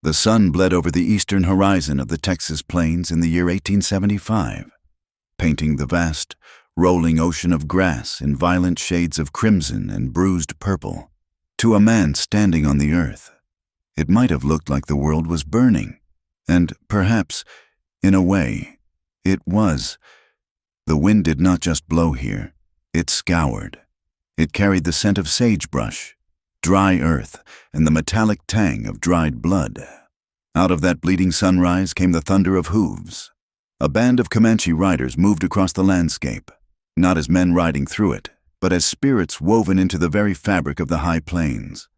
The sun bled over the eastern horizon of the Texas plains in the year 1875, painting the vast, rolling ocean of grass in violent shades of crimson and bruised purple. To a man standing on the earth, it might have looked like the world was burning, and perhaps, in a way, it was. The wind did not just blow here, it scoured. It carried the scent of sagebrush, dry earth, and the metallic tang of dried blood. Out of that bleeding sunrise came the thunder of hooves. A band of Comanche riders moved across the landscape, not as men riding through it, but as spirits woven into the very fabric of the high plains.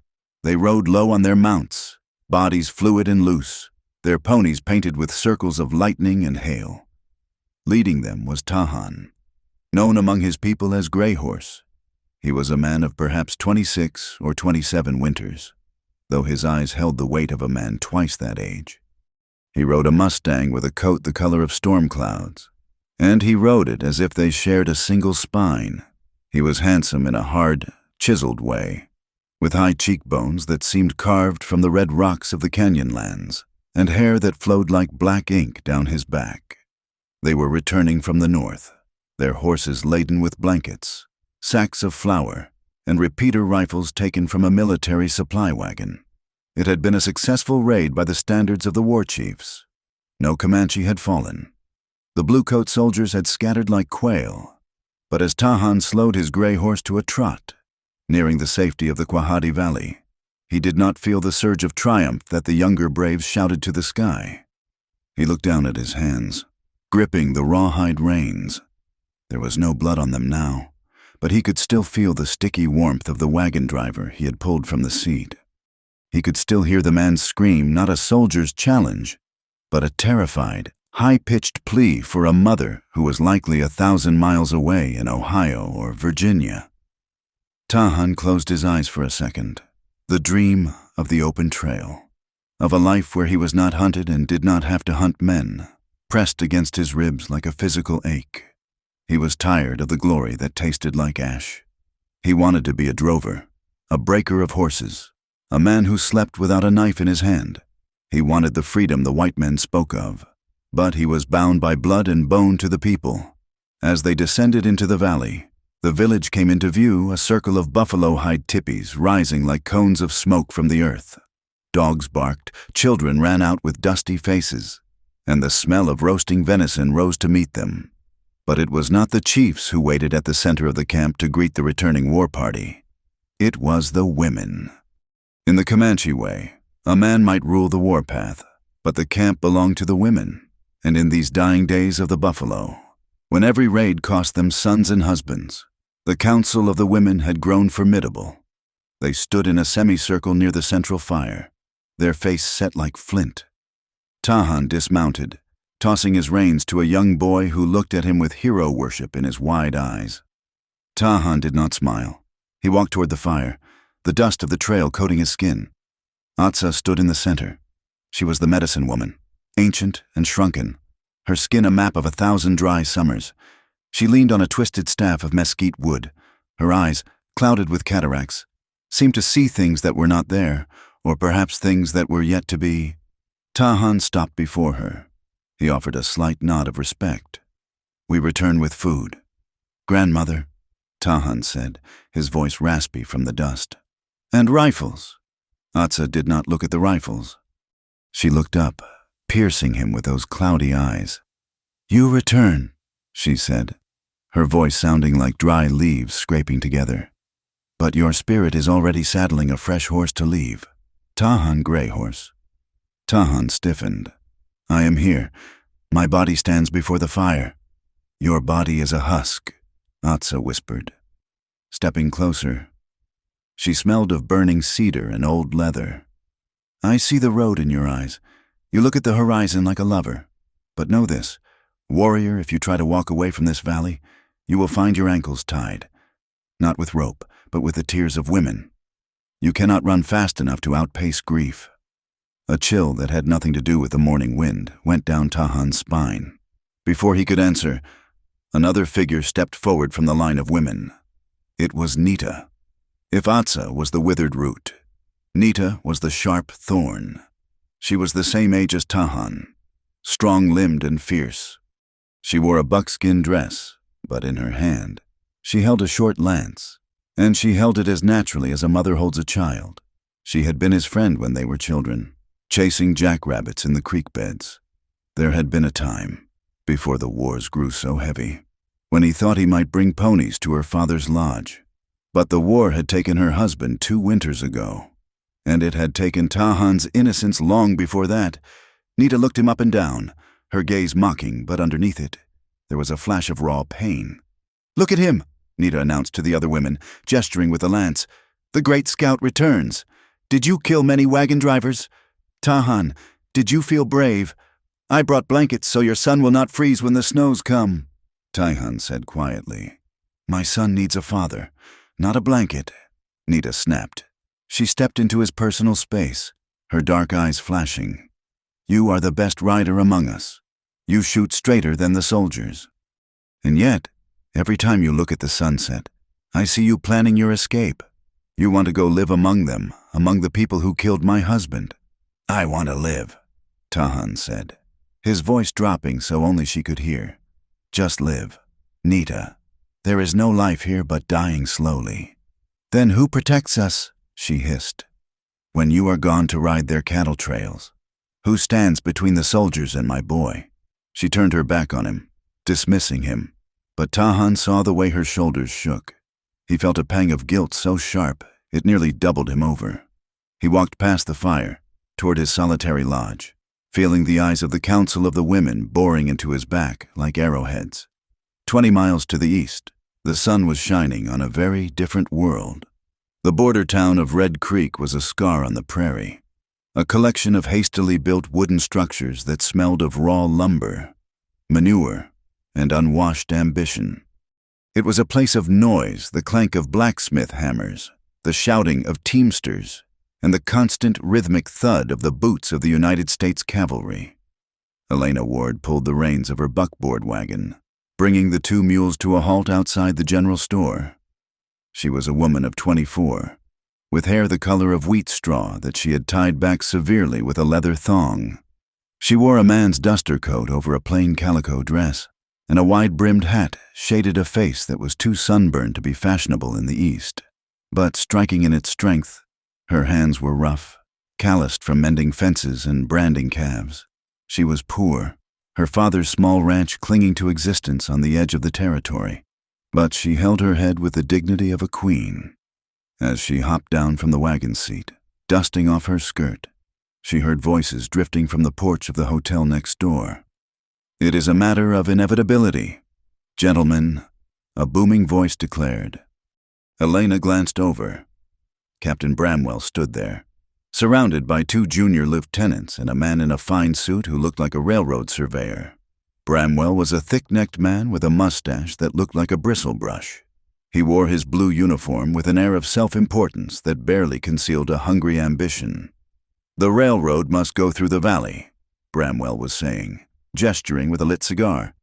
They rode low on their mounts, bodies fluid and loose, their ponies painted with circles of lightning and hail. Leading them was Tahan, known among his people as Gray Horse. He was a man of perhaps 26 or 27 winters, though his eyes held the weight of a man twice that age. He rode a Mustang with a coat the color of storm clouds, and he rode it as if they shared a single spine. He was handsome in a hard, chiseled way, with high cheekbones that seemed carved from the red rocks of the canyonlands, and hair that flowed like black ink down his back. They were returning from the north, their horses laden with blankets, sacks of flour, and repeater rifles taken from a military supply wagon. It had been a successful raid by the standards of the war chiefs. No Comanche had fallen. The bluecoat soldiers had scattered like quail, but as Tahan slowed his gray horse to a trot, nearing the safety of the Quahati Valley, he did not feel the surge of triumph that the younger braves shouted to the sky. He looked down at his hands, gripping the rawhide reins. There was no blood on them now, but he could still feel the sticky warmth of the wagon driver he had pulled from the seat. He could still hear the man scream not a soldier's challenge, but a terrified, high-pitched plea for a mother who was likely 1,000 miles away in Ohio or Virginia. Tahan closed his eyes for a second. The dream of the open trail, of a life where he was not hunted and did not have to hunt men, pressed against his ribs like a physical ache. He was tired of the glory that tasted like ash. He wanted to be a drover, a breaker of horses, a man who slept without a knife in his hand. He wanted the freedom the white men spoke of, but he was bound by blood and bone to the people. As they descended into the valley, the village came into view, a circle of buffalo-hide tipis rising like cones of smoke from the earth. Dogs barked, children ran out with dusty faces, and the smell of roasting venison rose to meet them. But it was not the chiefs who waited at the center of the camp to greet the returning war party. It was the women. In the Comanche way, a man might rule the warpath, but the camp belonged to the women, and in these dying days of the buffalo, when every raid cost them sons and husbands, the council of the women had grown formidable. They stood in a semicircle near the central fire, their face set like flint. Tahan dismounted, tossing his reins to a young boy who looked at him with hero worship in his wide eyes. Tahan did not smile. He walked toward the fire, the dust of the trail coating his skin. Atsa stood in the center. She was the medicine woman, ancient and shrunken, her skin a map of 1,000 dry summers. She leaned on a twisted staff of mesquite wood. Her eyes, clouded with cataracts, seemed to see things that were not there, or perhaps things that were yet to be. Tahan stopped before her. He offered a slight nod of respect. "We return with food." "Grandmother," Tahan said, his voice raspy from the dust. "And rifles." Atsa did not look at the rifles. She looked up, piercing him with those cloudy eyes. "You return," she said, her voice sounding like dry leaves scraping together. "But your spirit is already saddling a fresh horse to leave." "Tahan, Gray Horse." Tahan stiffened. "I am here. My body stands before the fire." "Your body is a husk," Atsa whispered. Stepping closer, she smelled of burning cedar and old leather. "I see the road in your eyes. You look at the horizon like a lover. But know this, warrior, if you try to walk away from this valley, you will find your ankles tied. Not with rope, but with the tears of women. You cannot run fast enough to outpace grief." A chill that had nothing to do with the morning wind went down Tahan's spine. Before he could answer, another figure stepped forward from the line of women. It was Nita. If Atsa was the withered root, Nita was the sharp thorn. She was the same age as Tahan, strong-limbed and fierce. She wore a buckskin dress, but in her hand, she held a short lance, and she held it as naturally as a mother holds a child. She had been his friend when they were children, chasing jackrabbits in the creek beds. There had been a time, before the wars grew so heavy, when he thought he might bring ponies to her father's lodge. But the war had taken her husband 2 winters ago, and it had taken Tahan's innocence long before that. Nita looked him up and down, her gaze mocking, but underneath it, there was a flash of raw pain. "Look at him," Nita announced to the other women, gesturing with the lance. "The great scout returns. Did you kill many wagon drivers? Tahan, did you feel brave? I brought blankets so your son will not freeze when the snows come." Tahan said quietly, "My son needs a father, not a blanket," Nita snapped. She stepped into his personal space, her dark eyes flashing. "You are the best rider among us. You shoot straighter than the soldiers. And yet, every time you look at the sunset, I see you planning your escape. You want to go live among them, among the people who killed my husband." "I want to live," Tahan said, his voice dropping so only she could hear. "Just live, Nita. There is no life here but dying slowly." "Then who protects us?" she hissed. "When you are gone to ride their cattle trails, who stands between the soldiers and my boy?" She turned her back on him, dismissing him, but Tahan saw the way her shoulders shook. He felt a pang of guilt so sharp it nearly doubled him over. He walked past the fire, toward his solitary lodge, feeling the eyes of the council of the women boring into his back like arrowheads. 20 miles to the east, the sun was shining on a very different world. The border town of Red Creek was a scar on the prairie, a collection of hastily built wooden structures that smelled of raw lumber, manure, and unwashed ambition. It was a place of noise, the clank of blacksmith hammers, the shouting of teamsters, and the constant rhythmic thud of the boots of the United States cavalry. Elena Ward pulled the reins of her buckboard wagon, bringing the 2 mules to a halt outside the general store. She was a woman of 24, with hair the color of wheat straw that she had tied back severely with a leather thong. She wore a man's duster coat over a plain calico dress, and a wide-brimmed hat shaded a face that was too sunburned to be fashionable in the East. But striking in its strength, her hands were rough, calloused from mending fences and branding calves. She was poor, her father's small ranch clinging to existence on the edge of the territory, but she held her head with the dignity of a queen. As she hopped down from the wagon seat, dusting off her skirt, she heard voices drifting from the porch of the hotel next door. "It is a matter of inevitability, gentlemen," a booming voice declared. Elena glanced over. Captain Bramwell stood there, surrounded by 2 junior lieutenants and a man in a fine suit who looked like a railroad surveyor. Bramwell was a thick-necked man with a mustache that looked like a bristle brush. He wore his blue uniform with an air of self-importance that barely concealed a hungry ambition. "The railroad must go through the valley," Bramwell was saying, gesturing with a lit cigar.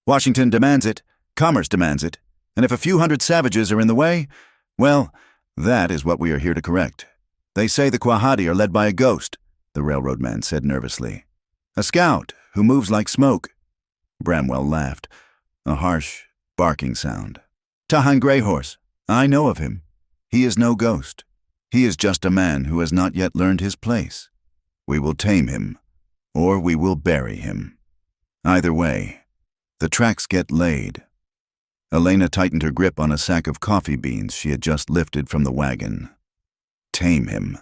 "Washington demands it, commerce demands it, and if a few hundred savages are in the way, well, that is what we are here to correct. They say the Quahati are led by a ghost," the railroad man said nervously. "A scout who moves like smoke." Bramwell laughed, a harsh, barking sound. "Tahan Greyhorse, I know of him. He is no ghost. He is just a man who has not yet learned his place. We will tame him, or we will bury him. Either way, the tracks get laid." Elena tightened her grip on a sack of coffee beans she had just lifted from the wagon. Tame him.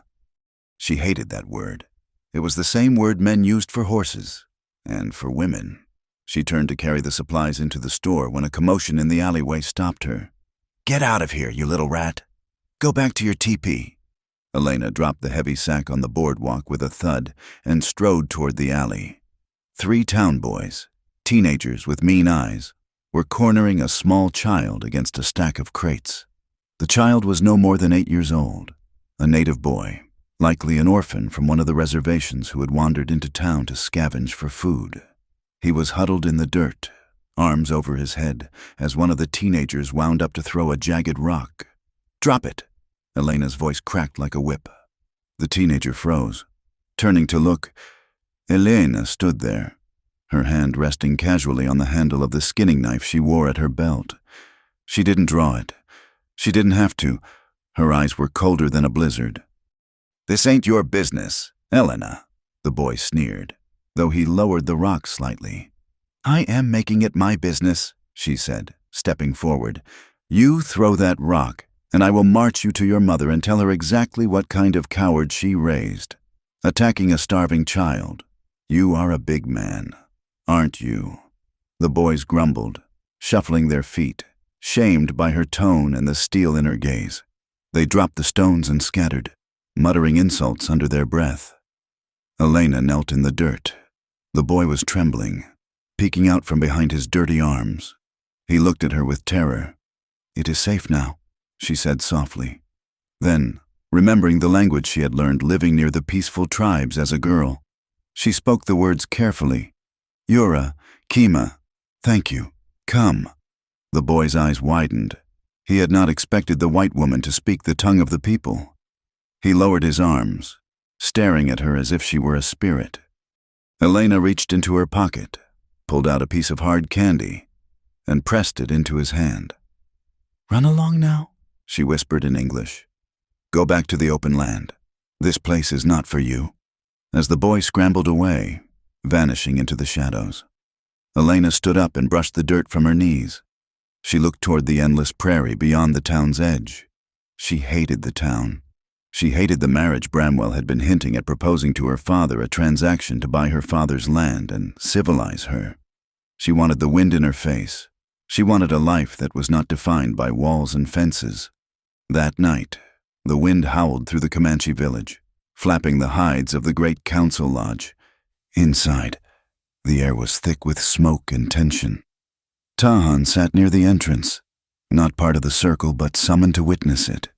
She hated that word. It was the same word men used for horses, and for women. She turned to carry the supplies into the store when a commotion in the alleyway stopped her. "Get out of here, you little rat. Go back to your teepee." Elena dropped the heavy sack on the boardwalk with a thud and strode toward the alley. 3 town boys, teenagers with mean eyes, were cornering a small child against a stack of crates. The child was no more than 8 years old, a native boy, likely an orphan from one of the reservations who had wandered into town to scavenge for food. He was huddled in the dirt, arms over his head, as one of the teenagers wound up to throw a jagged rock. "Drop it!" Elena's voice cracked like a whip. The teenager froze. Turning to look, Elena stood there, her hand resting casually on the handle of the skinning knife she wore at her belt. She didn't draw it. She didn't have to. Her eyes were colder than a blizzard. "This ain't your business, Elena," the boy sneered, though he lowered the rock slightly. "I am making it my business," she said, stepping forward. "You throw that rock, and I will march you to your mother and tell her exactly what kind of coward she raised. Attacking a starving child. You are a big man, aren't you?" The boys grumbled, shuffling their feet, shamed by her tone and the steel in her gaze. They dropped the stones and scattered, muttering insults under their breath. Elena knelt in the dirt. The boy was trembling, peeking out from behind his dirty arms. He looked at her with terror. "It is safe now," she said softly. Then, remembering the language she had learned living near the peaceful tribes as a girl, she spoke the words carefully. "Yura, Kima, thank you. Come." The boy's eyes widened. He had not expected the white woman to speak the tongue of the people. He lowered his arms, staring at her as if she were a spirit. Elena reached into her pocket, pulled out a piece of hard candy, and pressed it into his hand. "Run along now," she whispered in English. "Go back to the open land. This place is not for you." As the boy scrambled away, vanishing into the shadows, Elena stood up and brushed the dirt from her knees. She looked toward the endless prairie beyond the town's edge. She hated the town. She hated the marriage Bramwell had been hinting at proposing to her father, a transaction to buy her father's land and civilize her. She wanted the wind in her face. She wanted a life that was not defined by walls and fences. That night, the wind howled through the Comanche village, flapping the hides of the great council lodge. Inside, the air was thick with smoke and tension. Tahan sat near the entrance, not part of the circle but summoned to witness it.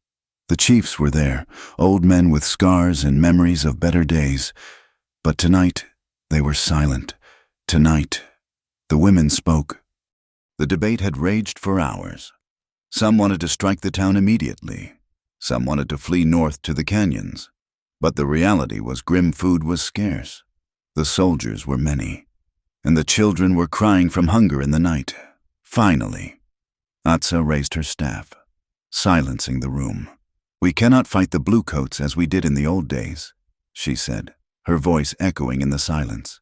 The chiefs were there, old men with scars and memories of better days. But tonight, they were silent. Tonight, the women spoke. The debate had raged for hours. Some wanted to strike the town immediately. Some wanted to flee north to the canyons. But the reality was grim food was scarce. The soldiers were many, and the children were crying from hunger in the night. Finally, Atsa raised her staff, silencing the room. "We cannot fight the bluecoats as we did in the old days," she said, her voice echoing in the silence.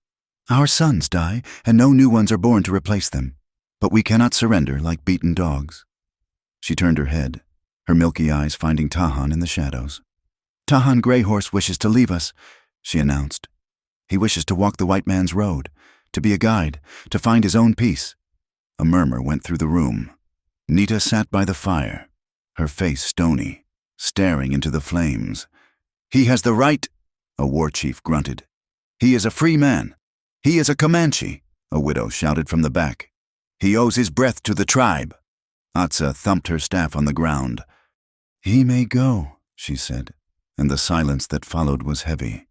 "Our sons die, and no new ones are born to replace them. But we cannot surrender like beaten dogs." She turned her head, her milky eyes finding Tahan in the shadows. "Tahan Greyhorse wishes to leave us," she announced. "He wishes to walk the white man's road, to be a guide, to find his own peace." A murmur went through the room. Nita sat by the fire, her face stony, staring into the flames. "He has the right," a war chief grunted. "He is a free man. He is a Comanche," a widow shouted from the back. "He owes his breath to the tribe." Atsa thumped her staff on the ground. "He may go," she said, and the silence that followed was heavy.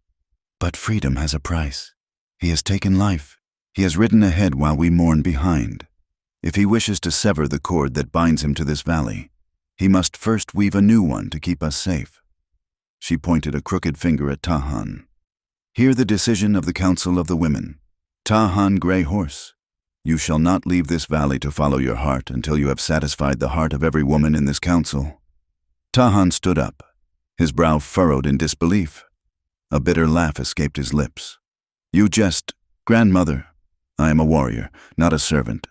"But freedom has a price. He has taken life. He has ridden ahead while we mourn behind. If he wishes to sever the cord that binds him to this valley, he must first weave a new one to keep us safe." She pointed a crooked finger at Tahan. "Hear the decision of the Council of the Women. Tahan Greyhorse, you shall not leave this valley to follow your heart until you have satisfied the heart of every woman in this council." Tahan stood up, his brow furrowed in disbelief. A bitter laugh escaped his lips. "You jest, grandmother. I am a warrior, not a servant.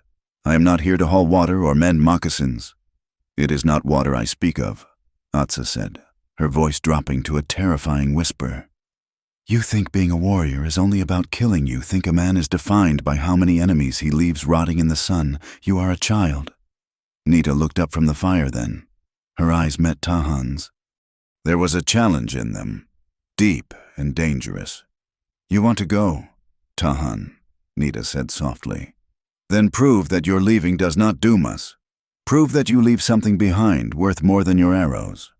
I am not here to haul water or mend moccasins." "It is not water I speak of," Atsa said, her voice dropping to a terrifying whisper. "You think being a warrior is only about killing. You think a man is defined by how many enemies he leaves rotting in the sun. You are a child." Nita looked up from the fire then. Her eyes met Tahan's. There was a challenge in them, deep and dangerous. "You want to go, Tahan," Nita said softly. "Then prove that your leaving does not doom us. Prove that you leave something behind worth more than your arrows.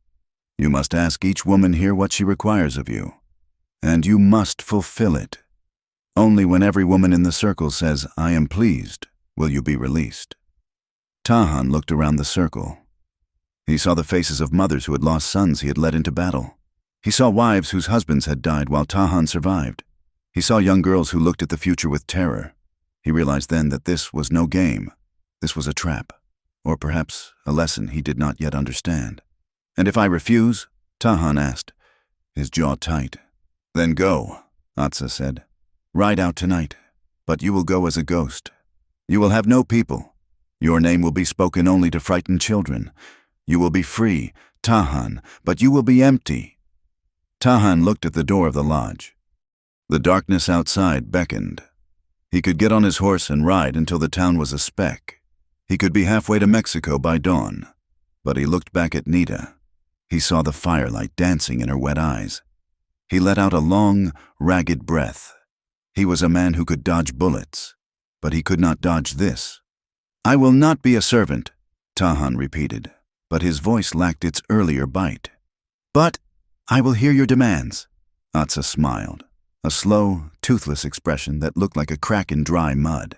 You must ask each woman here what she requires of you, and you must fulfill it. Only when every woman in the circle says, 'I am pleased,' will you be released." Tahan looked around the circle. He saw the faces of mothers who had lost sons he had led into battle. He saw wives whose husbands had died while Tahan survived. He saw young girls who looked at the future with terror. He realized then that this was no game. This was a trap, or perhaps a lesson he did not yet understand. "And if I refuse?" Tahan asked, his jaw tight. "Then go," Atsa said. "Ride out tonight, but you will go as a ghost. You will have no people. Your name will be spoken only to frightened children. You will be free, Tahan, but you will be empty." Tahan looked at the door of the lodge. The darkness outside beckoned. He could get on his horse and ride until the town was a speck. He could be halfway to Mexico by dawn. But he looked back at Nita. He saw the firelight dancing in her wet eyes. He let out a long, ragged breath. He was a man who could dodge bullets, but he could not dodge this. "I will not be a servant," Tahan repeated, but his voice lacked its earlier bite. "But I will hear your demands." Atsa smiled, a slow, toothless expression that looked like a crack in dry mud.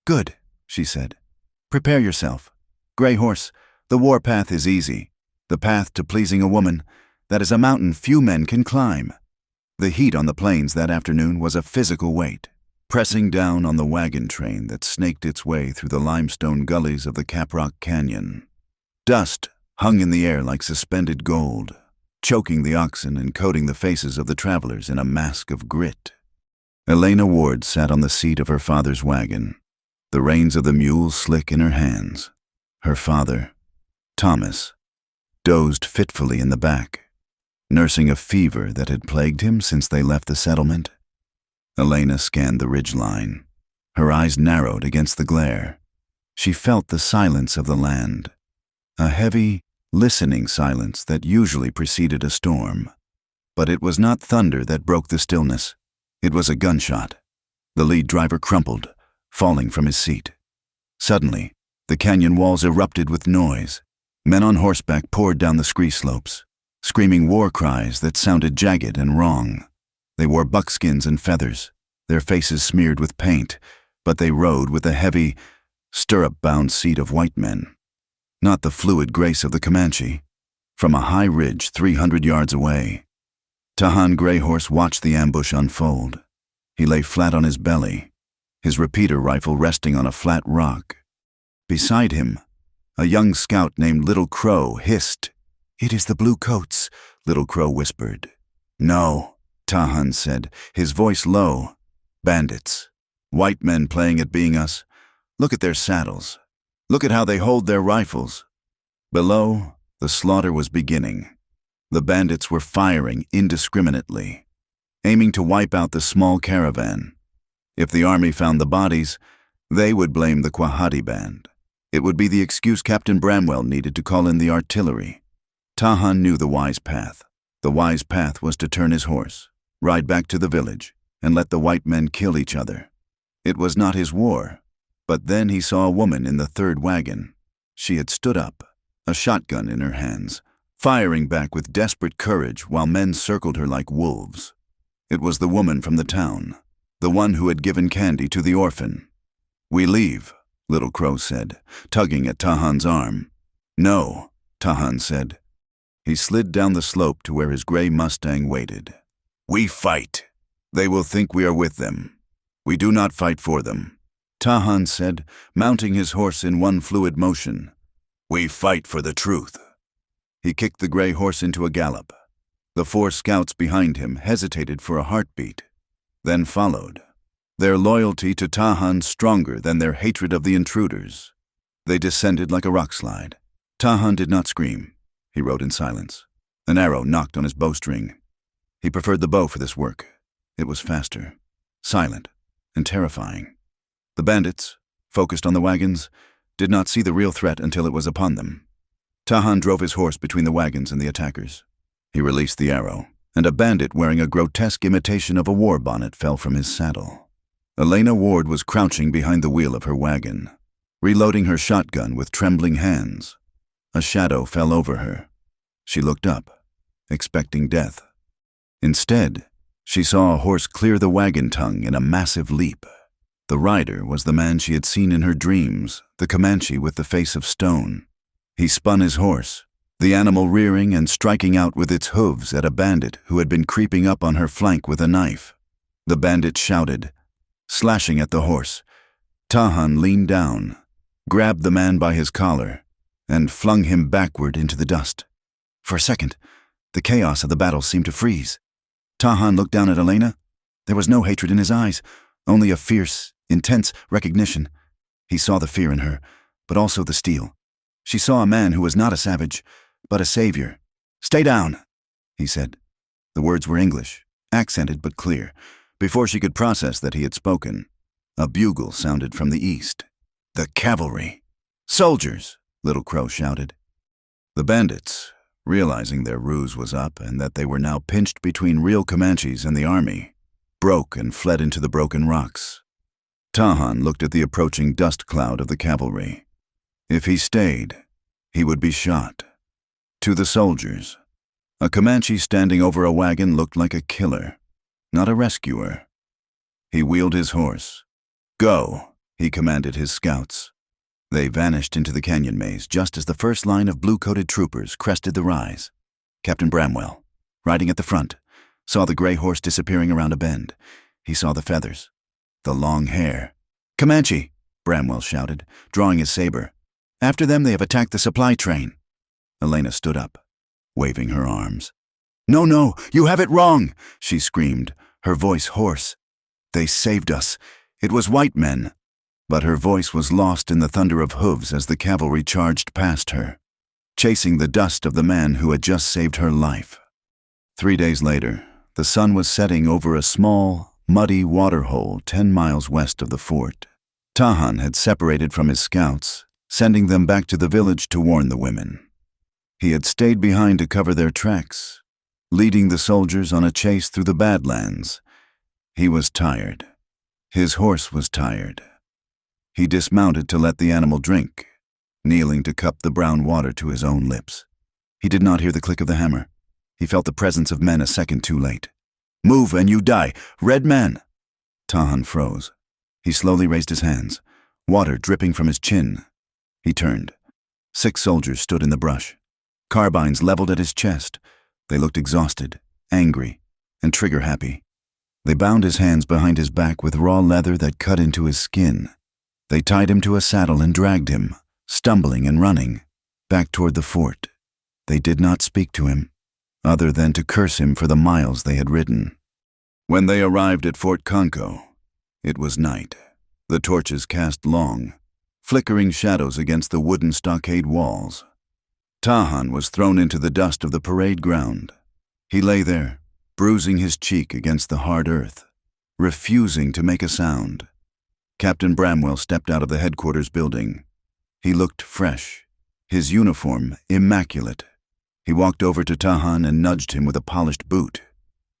"Good," she said. "Prepare yourself. Gray Horse, the war path is easy. The path to pleasing a woman, that is a mountain few men can climb." The heat on the plains that afternoon was a physical weight, pressing down on the wagon train that snaked its way through the limestone gullies of the Caprock Canyon. Dust hung in the air like suspended gold, choking the oxen and coating the faces of the travelers in a mask of grit. Elena Ward sat on the seat of her father's wagon, the reins of the mule slick in her hands. Her father, Thomas, dozed fitfully in the back, nursing a fever that had plagued him since they left the settlement. Elena scanned the ridgeline. Her eyes narrowed against the glare. She felt the silence of the land, a heavy, listening silence that usually preceded a storm. But it was not thunder that broke the stillness. It was a gunshot. The lead driver crumpled, falling from his seat. Suddenly, the canyon walls erupted with noise. Men on horseback poured down the scree slopes, screaming war cries that sounded jagged and wrong. They wore buckskins and feathers, their faces smeared with paint, but they rode with the heavy, stirrup-bound seat of white men, not the fluid grace of the Comanche. From a high ridge 300 yards away, Tahan Gray Horse watched the ambush unfold. He lay flat on his belly, his repeater rifle resting on a flat rock. Beside him, a young scout named Little Crow hissed. "It is the blue coats," Little Crow whispered. "No," Tahan said, his voice low. "Bandits. White men playing at being us. Look at their saddles. Look at how they hold their rifles." Below, the slaughter was beginning. The bandits were firing indiscriminately, aiming to wipe out the small caravan. If the army found the bodies, they would blame the Quahati band. It would be the excuse Captain Bramwell needed to call in the artillery. Tahan knew the wise path. The wise path was to turn his horse, ride back to the village, and let the white men kill each other. It was not his war. But then he saw a woman in the third wagon. She had stood up, a shotgun in her hands, firing back with desperate courage while men circled her like wolves. It was the woman from the town, the one who had given candy to the orphan. "We leave," Little Crow said, tugging at Tahan's arm. "No," Tahan said. He slid down the slope to where his gray Mustang waited. "We fight. They will think we are with them. We do not fight for them," Tahan said, mounting his horse in one fluid motion. "We fight for the truth." He kicked the gray horse into a gallop. The 4 scouts behind him hesitated for a heartbeat, then followed, their loyalty to Tahan stronger than their hatred of the intruders. They descended like a rock slide. Tahan did not scream. He rode in silence. An arrow knocked on his bowstring. He preferred the bow for this work. It was faster, silent, and terrifying. The bandits, focused on the wagons, did not see the real threat until it was upon them. Tahan drove his horse between the wagons and the attackers. He released the arrow, and a bandit wearing a grotesque imitation of a war bonnet fell from his saddle. Elena Ward was crouching behind the wheel of her wagon, reloading her shotgun with trembling hands. A shadow fell over her. She looked up, expecting death. Instead, she saw a horse clear the wagon tongue in a massive leap. The rider was the man she had seen in her dreams, the Comanche with the face of stone. He spun his horse, the animal rearing and striking out with its hooves at a bandit who had been creeping up on her flank with a knife. The bandit shouted, slashing at the horse. Tahan leaned down, grabbed the man by his collar, and flung him backward into the dust. For a second, the chaos of the battle seemed to freeze. Tahan looked down at Elena. There was no hatred in his eyes, only a fierce, intense recognition. He saw the fear in her, but also the steel. She saw a man who was not a savage, but a savior. "Stay down," he said. The words were English, accented but clear. Before she could process that he had spoken, a bugle sounded from the east. "The cavalry!" "Soldiers!" Little Crow shouted. The bandits, realizing their ruse was up and that they were now pinched between real Comanches and the army, broke and fled into the broken rocks. Tahan looked at the approaching dust cloud of the cavalry. If he stayed, he would be shot. To the soldiers, a Comanche standing over a wagon looked like a killer, not a rescuer. He wheeled his horse. "Go," he commanded his scouts. They vanished into the canyon maze just as the first line of blue-coated troopers crested the rise. Captain Bramwell, riding at the front, saw the gray horse disappearing around a bend. He saw the feathers, the long hair. "Comanche!" Bramwell shouted, drawing his saber. "After them, they have attacked the supply train." Elena stood up, waving her arms. "No, no, you have it wrong!" she screamed, her voice hoarse. "They saved us. It was white men." But her voice was lost in the thunder of hooves as the cavalry charged past her, chasing the dust of the man who had just saved her life. 3 days later, the sun was setting over a small, muddy waterhole 10 miles west of the fort. Tahan had separated from his scouts, sending them back to the village to warn the women. He had stayed behind to cover their tracks, leading the soldiers on a chase through the Badlands. He was tired. His horse was tired. He dismounted to let the animal drink, kneeling to cup the brown water to his own lips. He did not hear the click of the hammer. He felt the presence of men a second too late. "Move and you die, red man!" Tahan froze. He slowly raised his hands, water dripping from his chin. He turned. 6 soldiers stood in the brush, carbines leveled at his chest. They looked exhausted, angry, and trigger-happy. They bound his hands behind his back with raw leather that cut into his skin. They tied him to a saddle and dragged him, stumbling and running, back toward the fort. They did not speak to him, other than to curse him for the miles they had ridden. When they arrived at Fort Conco, it was night. The torches cast long, flickering shadows against the wooden stockade walls. Tahan was thrown into the dust of the parade ground. He lay there, bruising his cheek against the hard earth, refusing to make a sound. Captain Bramwell stepped out of the headquarters building. He looked fresh, his uniform immaculate. He walked over to Tahan and nudged him with a polished boot.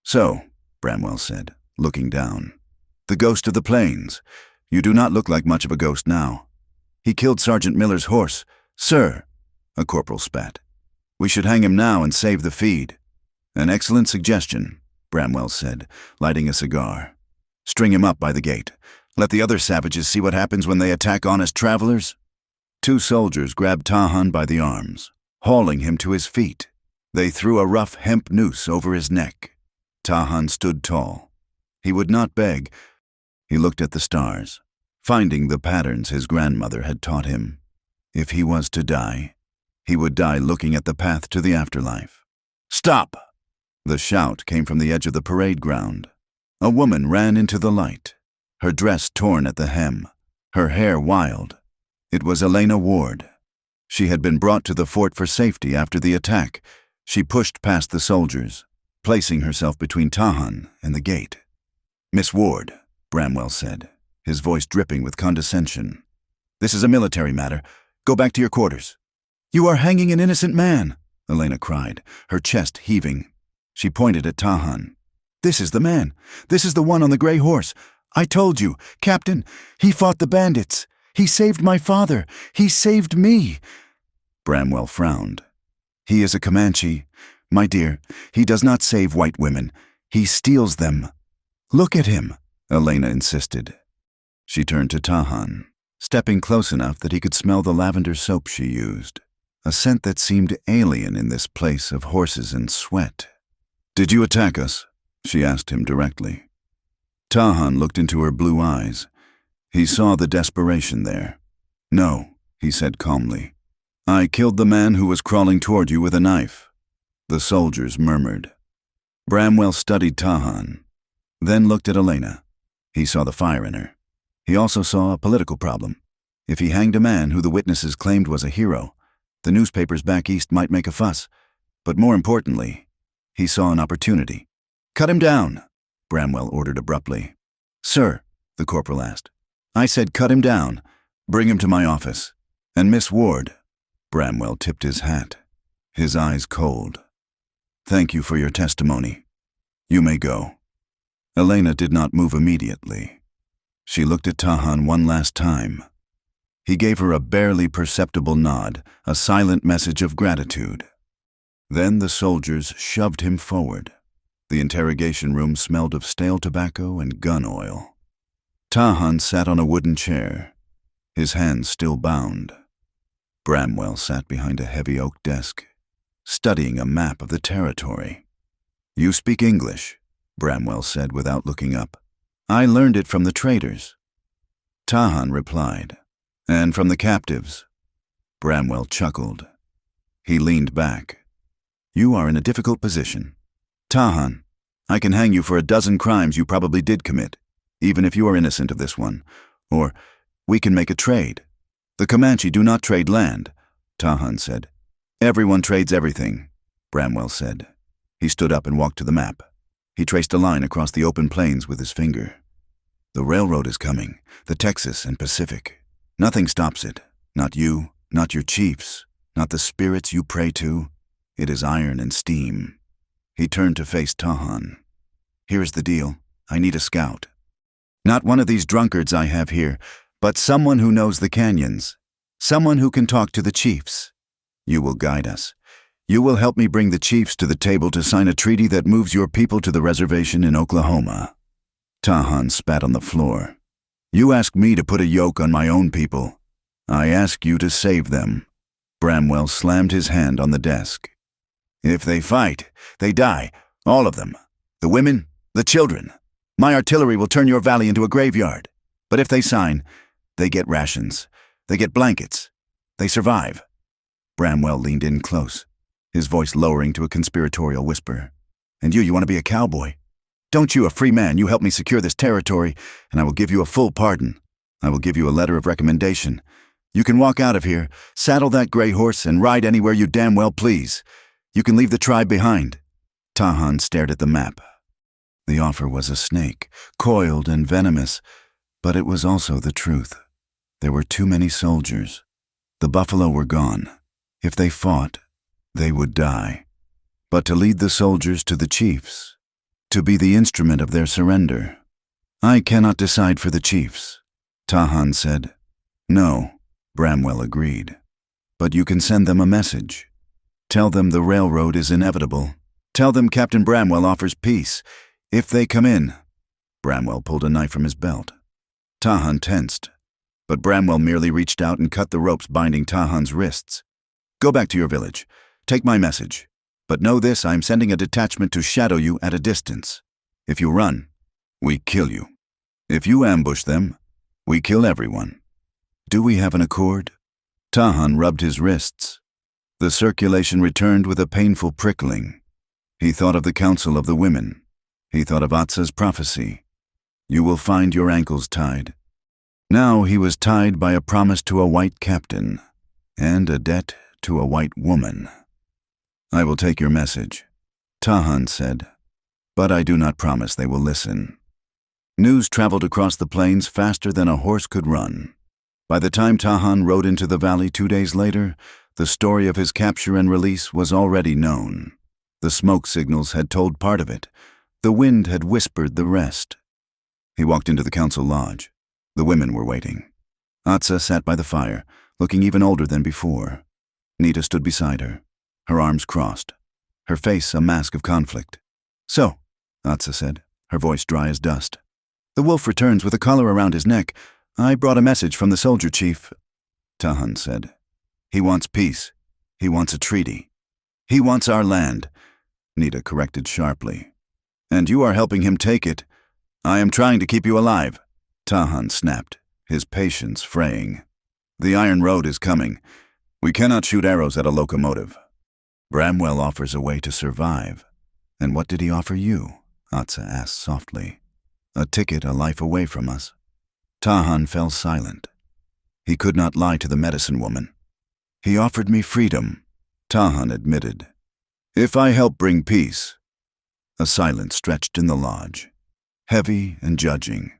"So," Bramwell said, looking down, "the ghost of the plains. You do not look like much of a ghost now. He killed Sergeant Miller's horse." "Sir," a corporal spat, "we should hang him now and save the feed." "An excellent suggestion," Bramwell said, lighting a cigar. "String him up by the gate. Let the other savages see what happens when they attack honest travelers." 2 soldiers grabbed Tahan by the arms, hauling him to his feet. They threw a rough hemp noose over his neck. Tahan stood tall. He would not beg. He looked at the stars, finding the patterns his grandmother had taught him. If he was to die, he would die looking at the path to the afterlife. "Stop!" The shout came from the edge of the parade ground. A woman ran into the light, her dress torn at the hem, her hair wild. It was Elena Ward. She had been brought to the fort for safety after the attack. She pushed past the soldiers, placing herself between Tahan and the gate. "Miss Ward," Bramwell said, his voice dripping with condescension, "this is a military matter. Go back to your quarters." "You are hanging an innocent man," Elena cried, her chest heaving. She pointed at Tahan. "This is the man. This is the one on the gray horse. I told you, Captain, he fought the bandits. He saved my father. He saved me." Bramwell frowned. "He is a Comanche. My dear, he does not save white women. He steals them." "Look at him," Elena insisted. She turned to Tahan, stepping close enough that he could smell the lavender soap she used, a scent that seemed alien in this place of horses and sweat. "Did you attack us?" she asked him directly. Tahan looked into her blue eyes. He saw the desperation there. "No," he said calmly. "I killed the man who was crawling toward you with a knife." The soldiers murmured. Bramwell studied Tahan, then looked at Elena. He saw the fire in her. He also saw a political problem. If he hanged a man who the witnesses claimed was a hero, the newspapers back east might make a fuss. But more importantly, he saw an opportunity. "Cut him down," Bramwell ordered abruptly. "Sir," the corporal asked. "I said cut him down. Bring him to my office. And Miss Ward." Bramwell tipped his hat, his eyes cold. "Thank you for your testimony. You may go." Elena did not move immediately. She looked at Tahan one last time. He gave her a barely perceptible nod, a silent message of gratitude. Then the soldiers shoved him forward. The interrogation room smelled of stale tobacco and gun oil. Tahan sat on a wooden chair, his hands still bound. Bramwell sat behind a heavy oak desk, studying a map of the territory. "You speak English," Bramwell said without looking up. "I learned it from the traders." Tahan replied, "And from the captives." Bramwell chuckled. He leaned back. "You are in a difficult position. Tahan, I can hang you for a dozen crimes you probably did commit, even if you are innocent of this one. Or we can make a trade." "The Comanche do not trade land," Tahan said. "Everyone trades everything," Bramwell said. He stood up and walked to the map. He traced a line across the open plains with his finger. "The railroad is coming, the Texas and Pacific. Nothing stops it. Not you, not your chiefs, not the spirits you pray to. It is iron and steam." He turned to face Tahan. "Here's the deal. I need a scout. Not one of these drunkards I have here, but someone who knows the canyons. Someone who can talk to the chiefs. You will guide us. You will help me bring the chiefs to the table to sign a treaty that moves your people to the reservation in Oklahoma." Tahan spat on the floor. "You ask me to put a yoke on my own people. I ask you to save them." Bramwell slammed his hand on the desk. "If they fight, they die, all of them. The women, the children. My artillery will turn your valley into a graveyard. But if they sign, they get rations. They get blankets. They survive." Bramwell leaned in close, his voice lowering to a conspiratorial whisper. "And you want to be a cowboy? Don't you, a free man, you help me secure this territory, and I will give you a full pardon. I will give you a letter of recommendation. You can walk out of here, saddle that gray horse, and ride anywhere you damn well please. You can leave the tribe behind." Tahan stared at the map. The offer was a snake, coiled and venomous, but it was also the truth. There were too many soldiers. The buffalo were gone. If they fought, they would die. But to lead the soldiers to the chiefs, to be the instrument of their surrender. "I cannot decide for the chiefs," Tahan said. "No," Bramwell agreed. "But you can send them a message. Tell them the railroad is inevitable. Tell them Captain Bramwell offers peace. If they come in." Bramwell pulled a knife from his belt. Tahan tensed, but Bramwell merely reached out and cut the ropes binding Tahan's wrists. "Go back to your village. Take my message. But know this, I am sending a detachment to shadow you at a distance. If you run, we kill you. If you ambush them, we kill everyone. Do we have an accord?" Tahan rubbed his wrists. The circulation returned with a painful prickling. He thought of the counsel of the women. He thought of Atsa's prophecy. "You will find your ankles tied." Now he was tied by a promise to a white captain and a debt to a white woman. "I will take your message," Tahan said, "but I do not promise they will listen." News traveled across the plains faster than a horse could run. By the time Tahan rode into the valley 2 days later, the story of his capture and release was already known. The smoke signals had told part of it. The wind had whispered the rest. He walked into the council lodge. The women were waiting. Atsa sat by the fire, looking even older than before. Nita stood beside her, her arms crossed, her face a mask of conflict. "So," Atsa said, her voice dry as dust, "the wolf returns with a collar around his neck. I brought a message from the soldier chief." Tahan said, "He wants peace. He wants a treaty. He wants our land," Nita corrected sharply. "And you are helping him take it." I am trying to keep you alive, Tahan snapped, his patience fraying. The Iron Road is coming. We cannot shoot arrows at a locomotive. Bramwell offers a way to survive. And what did he offer you? Atsa asked softly. A ticket a life away from us. Tahan fell silent. He could not lie to the medicine woman. He offered me freedom, Tahan admitted. If I help bring peace. A silence stretched in the lodge, heavy and judging.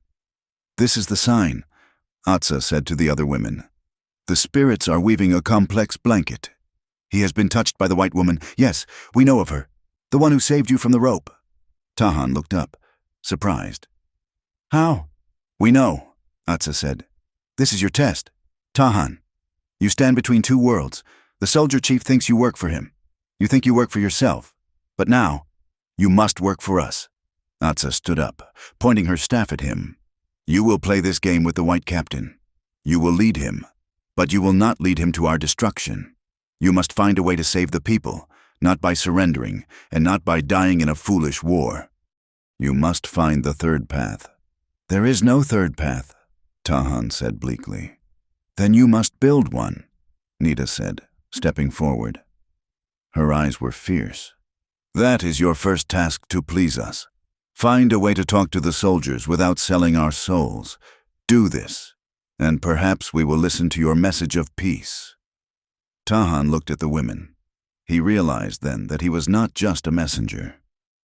This is the sign, Atsa said to the other women. The spirits are weaving a complex blanket. He has been touched by the white woman. Yes, we know of her. The one who saved you from the rope. Tahan looked up, surprised. How? We know, Atsa said. This is your test. Tahan, you stand between two worlds. The soldier chief thinks you work for him. You think you work for yourself. But now, you must work for us. Atsa stood up, pointing her staff at him. You will play this game with the white captain. You will lead him, but you will not lead him to our destruction. You must find a way to save the people, not by surrendering, and not by dying in a foolish war. You must find the third path. There is no third path, Tahan said bleakly. Then you must build one, Nita said, stepping forward. Her eyes were fierce. That is your first task to please us. Find a way to talk to the soldiers without selling our souls. Do this, and perhaps we will listen to your message of peace. Tahan looked at the women. He realized then that he was not just a messenger.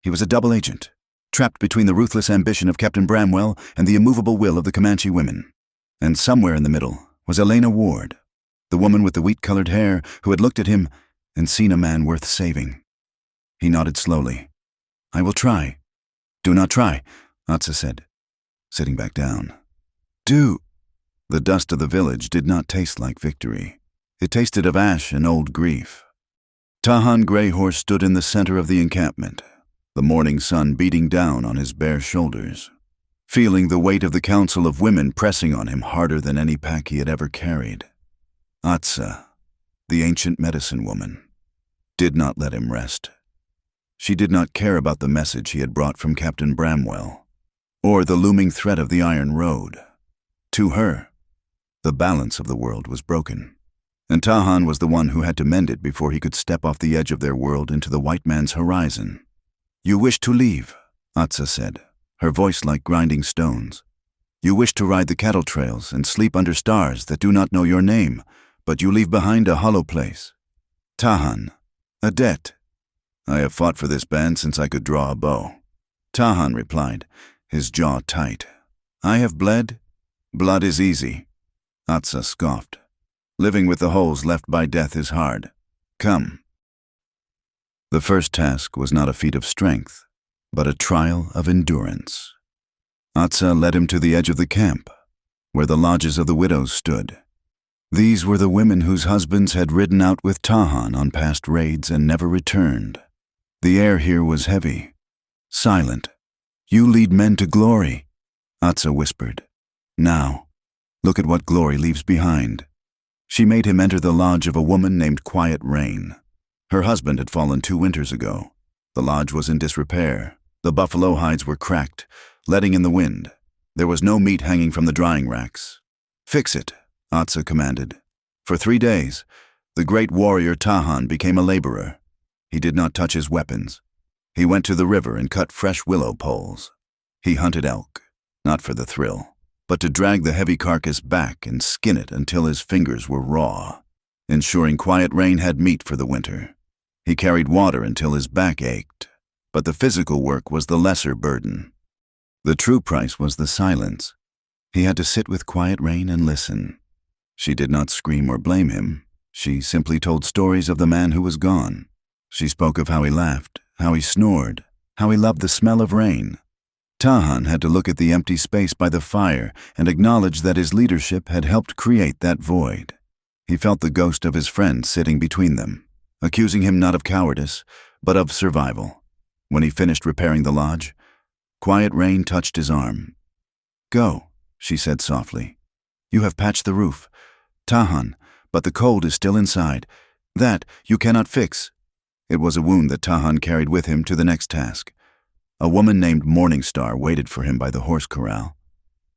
He was a double agent, trapped between the ruthless ambition of Captain Bramwell and the immovable will of the Comanche women. And somewhere in the middle was Elena Ward, the woman with the wheat-colored hair who had looked at him and seen a man worth saving. He nodded slowly. I will try. Do not try, Atsa said, sitting back down. Do. The dust of the village did not taste like victory. It tasted of ash and old grief. Tahan Greyhorse stood in the center of the encampment, the morning sun beating down on his bare shoulders, feeling the weight of the council of women pressing on him harder than any pack he had ever carried. Atsa, the ancient medicine woman, did not let him rest. She did not care about the message he had brought from Captain Bramwell, or the looming threat of the Iron Road. To her, the balance of the world was broken, and Tahan was the one who had to mend it before he could step off the edge of their world into the white man's horizon. You wish to leave, Atsa said, her voice like grinding stones. You wish to ride the cattle trails and sleep under stars that do not know your name, but you leave behind a hollow place. Tahan, a debt. I have fought for this band since I could draw a bow. Tahan replied, his jaw tight. I have bled. Blood is easy. Atsa scoffed. Living with the holes left by death is hard. Come. The first task was not a feat of strength, but a trial of endurance. Atsa led him to the edge of the camp, where the lodges of the widows stood. These were the women whose husbands had ridden out with Tahan on past raids and never returned. The air here was heavy, silent. You lead men to glory, Atsa whispered. Now, look at what glory leaves behind. She made him enter the lodge of a woman named Quiet Rain. Her husband had fallen 2 winters ago. The lodge was in disrepair. The buffalo hides were cracked, letting in the wind. There was no meat hanging from the drying racks. Fix it, Atsa commanded. For 3 days, the great warrior Tahan became a laborer. He did not touch his weapons. He went to the river and cut fresh willow poles. He hunted elk, not for the thrill, but to drag the heavy carcass back and skin it until his fingers were raw, ensuring Quiet Rain had meat for the winter. He carried water until his back ached, but the physical work was the lesser burden. The true price was the silence. He had to sit with Quiet Rain and listen. She did not scream or blame him. She simply told stories of the man who was gone. She spoke of how he laughed, how he snored, how he loved the smell of rain. Tahan had to look at the empty space by the fire and acknowledge that his leadership had helped create that void. He felt the ghost of his friend sitting between them, accusing him not of cowardice, but of survival. When he finished repairing the lodge, Quiet Rain touched his arm. Go, she said softly. You have patched the roof. Tahan, but the cold is still inside. That you cannot fix. It was a wound that Tahan carried with him to the next task. A woman named Morningstar waited for him by the horse corral.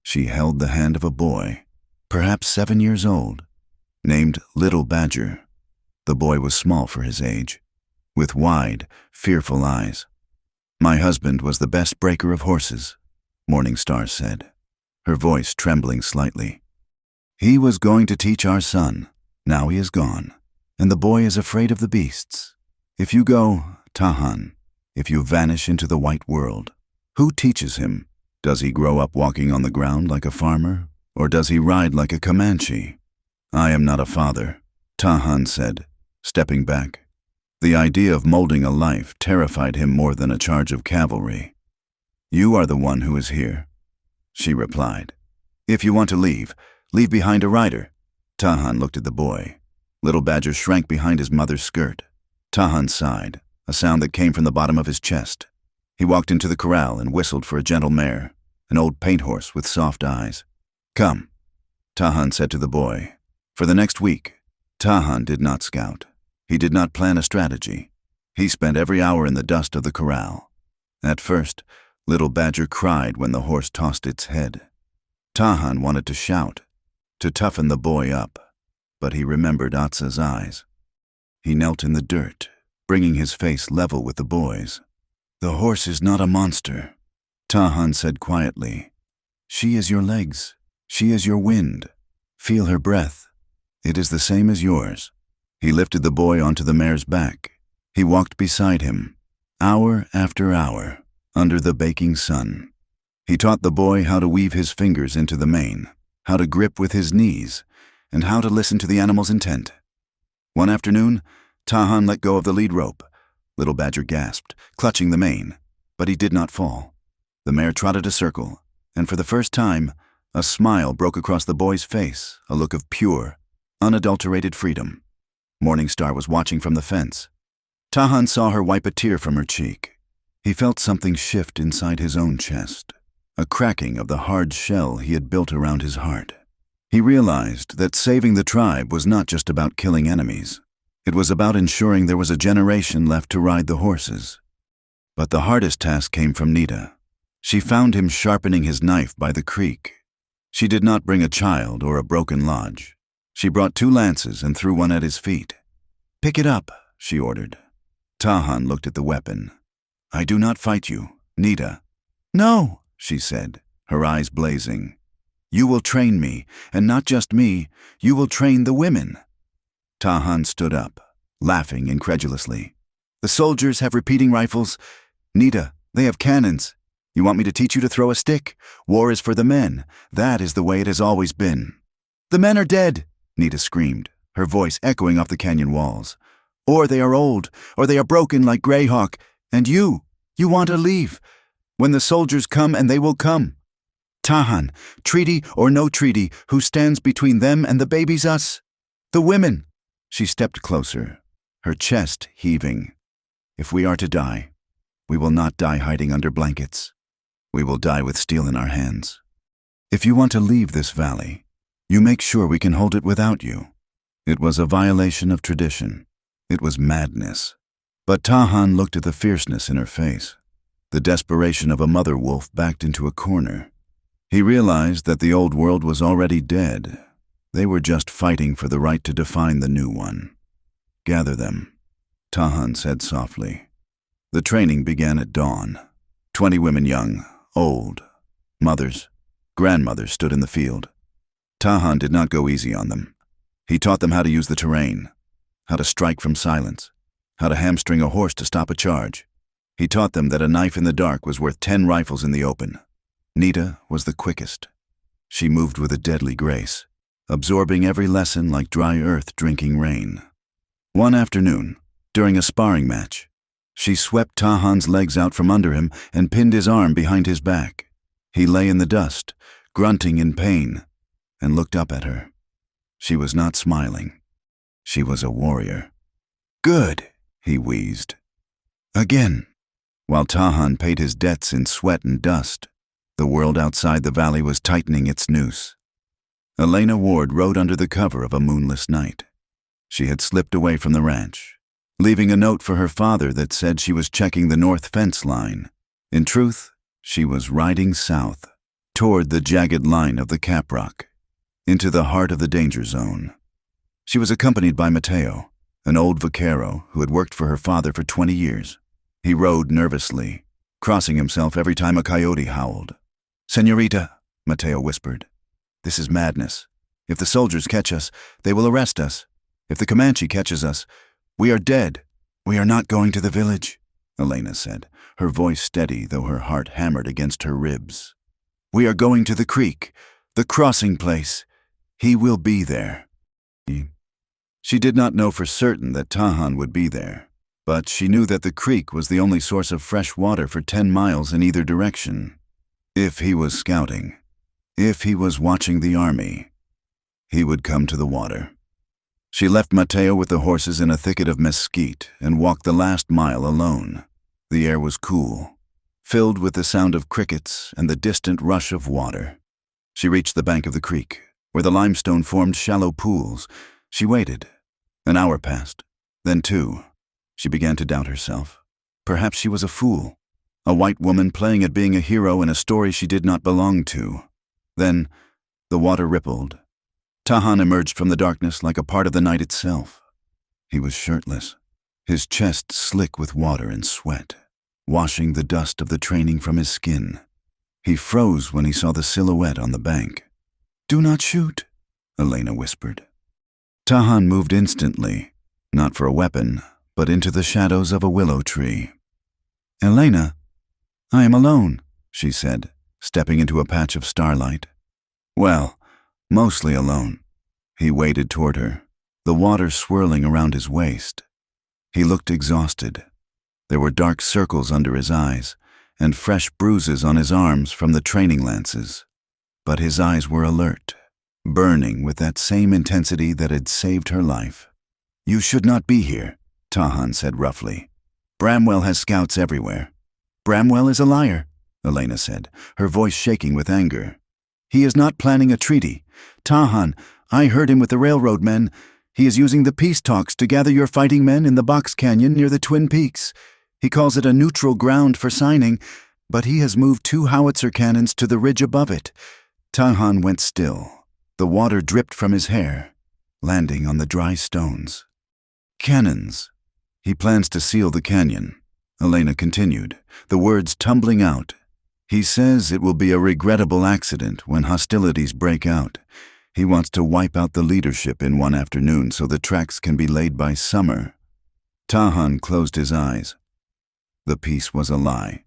She held the hand of a boy, perhaps 7 years old, named Little Badger. The boy was small for his age, with wide, fearful eyes. "My husband was the best breaker of horses," Morningstar said, her voice trembling slightly. "He was going to teach our son. Now he is gone, and the boy is afraid of the beasts. If you go, Tahan, if you vanish into the white world, who teaches him? Does he grow up walking on the ground like a farmer, or does he ride like a Comanche?" "I am not a father," Tahan said, stepping back. The idea of molding a life terrified him more than a charge of cavalry. "You are the one who is here," she replied. "If you want to leave behind a rider." Tahan looked at the boy. Little Badger shrank behind his mother's skirt. Tahan sighed, a sound that came from the bottom of his chest. He walked into the corral and whistled for a gentle mare, an old paint horse with soft eyes. "Come," Tahan said to the boy. For the next week, Tahan did not scout. He did not plan a strategy. He spent every hour in the dust of the corral. At first, Little Badger cried when the horse tossed its head. Tahan wanted to shout, to toughen the boy up, but he remembered Atsa's eyes. He knelt in the dirt, bringing his face level with the boy's. "The horse is not a monster," Tahan said quietly. "She is your legs. She is your wind. Feel her breath. It is the same as yours." He lifted the boy onto the mare's back. He walked beside him, hour after hour, under the baking sun. He taught the boy how to weave his fingers into the mane, how to grip with his knees, and how to listen to the animal's intent. One afternoon, Tahan let go of the lead rope. Little Badger gasped, clutching the mane, but he did not fall. The mare trotted a circle, and for the first time, a smile broke across the boy's face, a look of pure, unadulterated freedom. Morningstar was watching from the fence. Tahan saw her wipe a tear from her cheek. He felt something shift inside his own chest, a cracking of the hard shell he had built around his heart. He realized that saving the tribe was not just about killing enemies. It was about ensuring there was a generation left to ride the horses. But the hardest task came from Nita. She found him sharpening his knife by the creek. She did not bring a child or a broken lodge. She brought 2 lances and threw one at his feet. "Pick it up," she ordered. Tahan looked at the weapon. "I do not fight you, Nita." "No," she said, her eyes blazing. "You will train me, and not just me, you will train the women." Tahan stood up, laughing incredulously. "The soldiers have repeating rifles. Nita, they have cannons. You want me to teach you to throw a stick? War is for the men. That is the way it has always been." "The men are dead," Nita screamed, her voice echoing off the canyon walls. "Or they are old, or they are broken like Greyhawk. And you want to leave. When the soldiers come, and they will come. Tahan, treaty or no treaty, who stands between them and the babies us? The women." She stepped closer, her chest heaving. "If we are to die, we will not die hiding under blankets. We will die with steel in our hands. If you want to leave this valley, you make sure we can hold it without you." It was a violation of tradition. It was madness. But Tahan looked at the fierceness in her face, the desperation of a mother wolf backed into a corner. He realized that the old world was already dead. They were just fighting for the right to define the new one. "Gather them," Tahan said softly. The training began at dawn. 20 women, young, old, mothers, grandmothers stood in the field. Tahan did not go easy on them. He taught them how to use the terrain, how to strike from silence, how to hamstring a horse to stop a charge. He taught them that a knife in the dark was worth 10 rifles in the open. Nita was the quickest. She moved with a deadly grace, absorbing every lesson like dry earth drinking rain. One afternoon, during a sparring match, she swept Tahan's legs out from under him and pinned his arm behind his back. He lay in the dust, grunting in pain, and looked up at her. She was not smiling. She was a warrior. "Good," he wheezed. "Again." While Tahan paid his debts in sweat and dust, the world outside the valley was tightening its noose. Elena Ward rode under the cover of a moonless night. She had slipped away from the ranch, leaving a note for her father that said she was checking the north fence line. In truth, she was riding south, toward the jagged line of the Cap Rock, into the heart of the danger zone. She was accompanied by Mateo, an old vaquero who had worked for her father for 20 years. He rode nervously, crossing himself every time a coyote howled. "Señorita," Mateo whispered, "this is madness. If the soldiers catch us, they will arrest us. If the Comanche catches us, we are dead." "We are not going to the village," Elena said, her voice steady though her heart hammered against her ribs. "We are going to the creek, the crossing place. He will be there." She did not know for certain that Tahan would be there, but she knew that the creek was the only source of fresh water for 10 miles in either direction. If he was scouting, if he was watching the army, he would come to the water. She left Mateo with the horses in a thicket of mesquite and walked the last mile alone. The air was cool, filled with the sound of crickets and the distant rush of water. She reached the bank of the creek, where the limestone formed shallow pools. She waited. An hour passed, then 2. She began to doubt herself. Perhaps she was a fool, a white woman playing at being a hero in a story she did not belong to. Then the water rippled. Tahan emerged from the darkness like a part of the night itself. He was shirtless, his chest slick with water and sweat, washing the dust of the training from his skin. He froze when he saw the silhouette on the bank. "Do not shoot," Elena whispered. Tahan moved instantly, not for a weapon, but into the shadows of a willow tree. "Elena, I am alone," she said, stepping into a patch of starlight. "Well, mostly alone." He waded toward her, the water swirling around his waist. He looked exhausted. There were dark circles under his eyes and fresh bruises on his arms from the training lances. But his eyes were alert, burning with that same intensity that had saved her life. "You should not be here," Tahan said roughly. "Bramwell has scouts everywhere." "Bramwell is a liar," Elena said, her voice shaking with anger. "He is not planning a treaty. Tahan, I heard him with the railroad men. He is using the peace talks to gather your fighting men in the Box Canyon near the Twin Peaks. He calls it a neutral ground for signing, but he has moved 2 howitzer cannons to the ridge above it." Tahan went still. The water dripped from his hair, landing on the dry stones. "Cannons. He plans to seal the canyon," Elena continued, the words tumbling out. "He says it will be a regrettable accident when hostilities break out. He wants to wipe out the leadership in one afternoon so the tracks can be laid by summer." Tahan closed his eyes. The peace was a lie.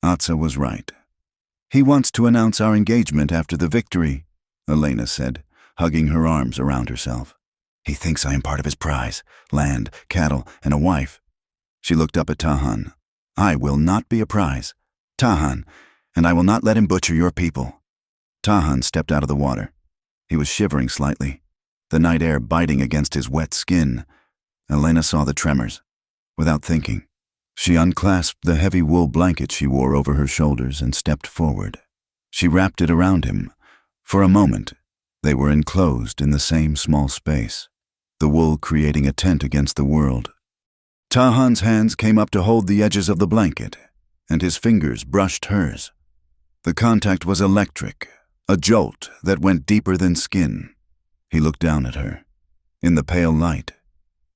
Atsa was right. "He wants to announce our engagement after the victory," Elena said, hugging her arms around herself. "He thinks I am part of his prize, land, cattle, and a wife." She looked up at Tahan. "I will not be a prize, Tahan, and I will not let him butcher your people." Tahan stepped out of the water. He was shivering slightly, the night air biting against his wet skin. Elena saw the tremors. Without thinking, she unclasped the heavy wool blanket she wore over her shoulders and stepped forward. She wrapped it around him. For a moment, they were enclosed in the same small space, the wool creating a tent against the world. Tahan's hands came up to hold the edges of the blanket, and his fingers brushed hers. The contact was electric, a jolt that went deeper than skin. He looked down at her. In the pale light,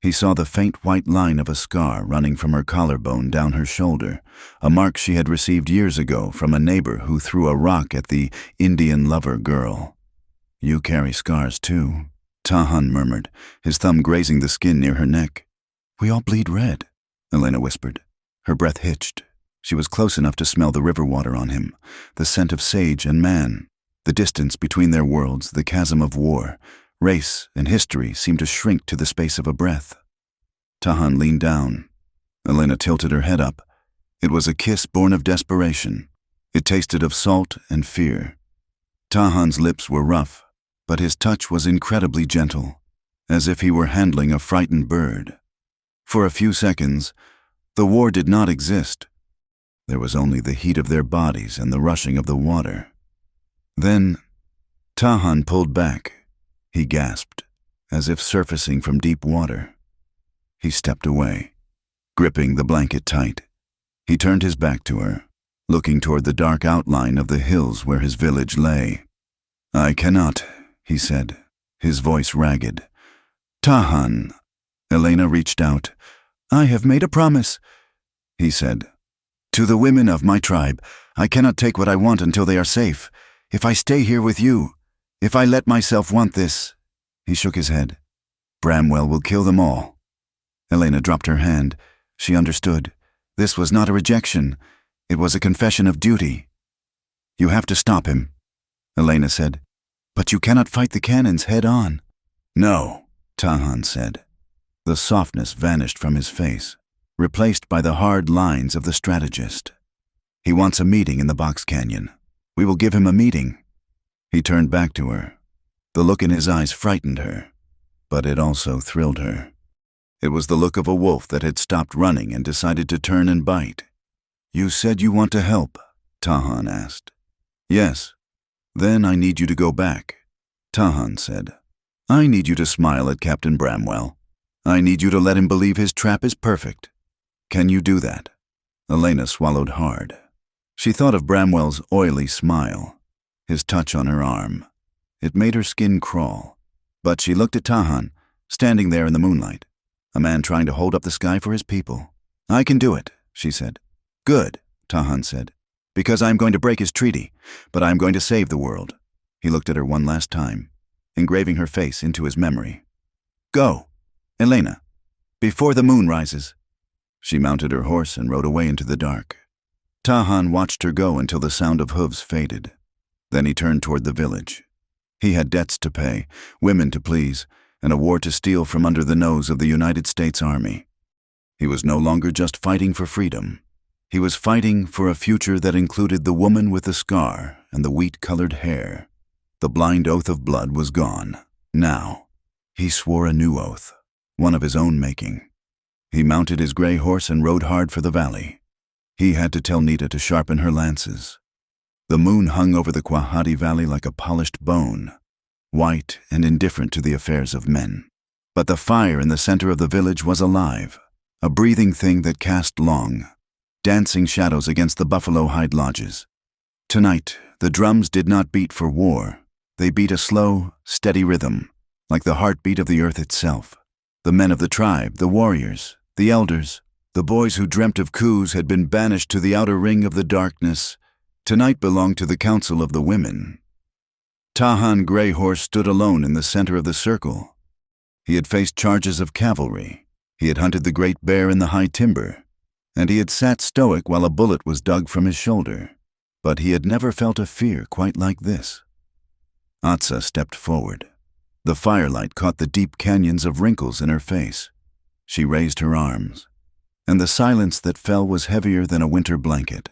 he saw the faint white line of a scar running from her collarbone down her shoulder, a mark she had received years ago from a neighbor who threw a rock at the Indian lover girl. "You carry scars too," Tahan murmured, his thumb grazing the skin near her neck. "We all bleed red," Elena whispered. Her breath hitched. She was close enough to smell the river water on him, the scent of sage and man. The distance between their worlds, the chasm of war, race, and history seemed to shrink to the space of a breath. Tahan leaned down. Elena tilted her head up. It was a kiss born of desperation. It tasted of salt and fear. Tahan's lips were rough, but his touch was incredibly gentle, as if he were handling a frightened bird. For a few seconds, the war did not exist. There was only the heat of their bodies and the rushing of the water. Then, Tahan pulled back. He gasped, as if surfacing from deep water. He stepped away, gripping the blanket tight. He turned his back to her, looking toward the dark outline of the hills where his village lay. "I cannot," he said, his voice ragged. "Tahan." Elena reached out. "I have made a promise," he said. "To the women of my tribe, I cannot take what I want until they are safe. If I stay here with you, if I let myself want this—" He shook his head. "Bramwell will kill them all." Elena dropped her hand. She understood. This was not a rejection. It was a confession of duty. "You have to stop him," Elena said. "But you cannot fight the cannons head on." "No," Tahan said. The softness vanished from his face, replaced by the hard lines of the strategist. "He wants a meeting in the Box Canyon. We will give him a meeting." He turned back to her. The look in his eyes frightened her, but it also thrilled her. It was the look of a wolf that had stopped running and decided to turn and bite. "You said you want to help?" Tahan asked. "Yes." "Then I need you to go back," Tahan said. "I need you to smile at Captain Bramwell. I need you to let him believe his trap is perfect. Can you do that?" Elena swallowed hard. She thought of Bramwell's oily smile, his touch on her arm. It made her skin crawl. But she looked at Tahan, standing there in the moonlight, a man trying to hold up the sky for his people. "I can do it," she said. "Good," Tahan said, "because I am going to break his treaty, but I am going to save the world." He looked at her one last time, engraving her face into his memory. "Go, Elena, before the moon rises." She mounted her horse and rode away into the dark. Tahan watched her go until the sound of hooves faded. Then he turned toward the village. He had debts to pay, women to please, and a war to steal from under the nose of the United States Army. He was no longer just fighting for freedom. He was fighting for a future that included the woman with the scar and the wheat-colored hair. The blind oath of blood was gone. Now, he swore a new oath, one of his own making. He mounted his gray horse and rode hard for the valley. He had to tell Nita to sharpen her lances. The moon hung over the Quahati Valley like a polished bone, white and indifferent to the affairs of men. But the fire in the center of the village was alive, a breathing thing that cast long, dancing shadows against the buffalo hide lodges. Tonight, the drums did not beat for war. They beat a slow, steady rhythm, like the heartbeat of the earth itself. The men of the tribe, the warriors, the elders, the boys who dreamt of coups had been banished to the outer ring of the darkness, tonight belonged to the council of the women. Tahan Grey Horse stood alone in the center of the circle. He had faced charges of cavalry. He had hunted the great bear in the high timber, and he had sat stoic while a bullet was dug from his shoulder. But he had never felt a fear quite like this. Atsa stepped forward. The firelight caught the deep canyons of wrinkles in her face. She raised her arms, and the silence that fell was heavier than a winter blanket.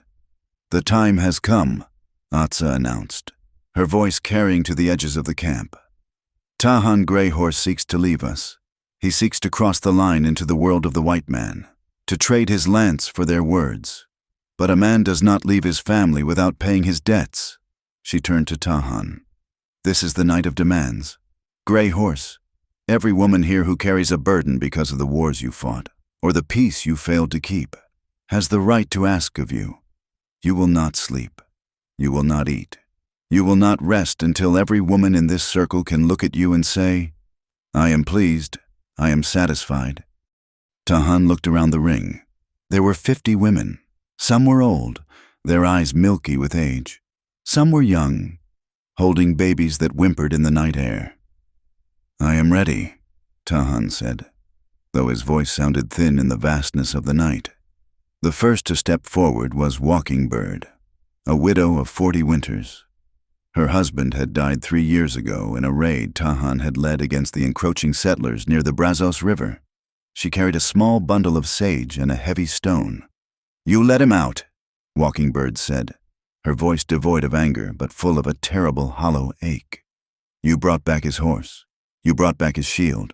"The time has come," Atsa announced, her voice carrying to the edges of the camp. "Tahan Grey Horse seeks to leave us. He seeks to cross the line into the world of the white man, to trade his lance for their words. But a man does not leave his family without paying his debts." She turned to Tahan. "This is the night of demands. Grey Horse, every woman here who carries a burden because of the wars you fought, or the peace you failed to keep, has the right to ask of you. You will not sleep. You will not eat. You will not rest until every woman in this circle can look at you and say, 'I am pleased. I am satisfied.'" Tahan looked around the ring. There were 50 women. Some were old, their eyes milky with age. Some were young, holding babies that whimpered in the night air. "I am ready," Tahan said, though his voice sounded thin in the vastness of the night. The first to step forward was Walking Bird, a widow of 40 winters. Her husband had died 3 years ago in a raid Tahan had led against the encroaching settlers near the Brazos River. She carried a small bundle of sage and a heavy stone. "You let him out," Walking Bird said, her voice devoid of anger but full of a terrible hollow ache. "You brought back his horse. You brought back his shield.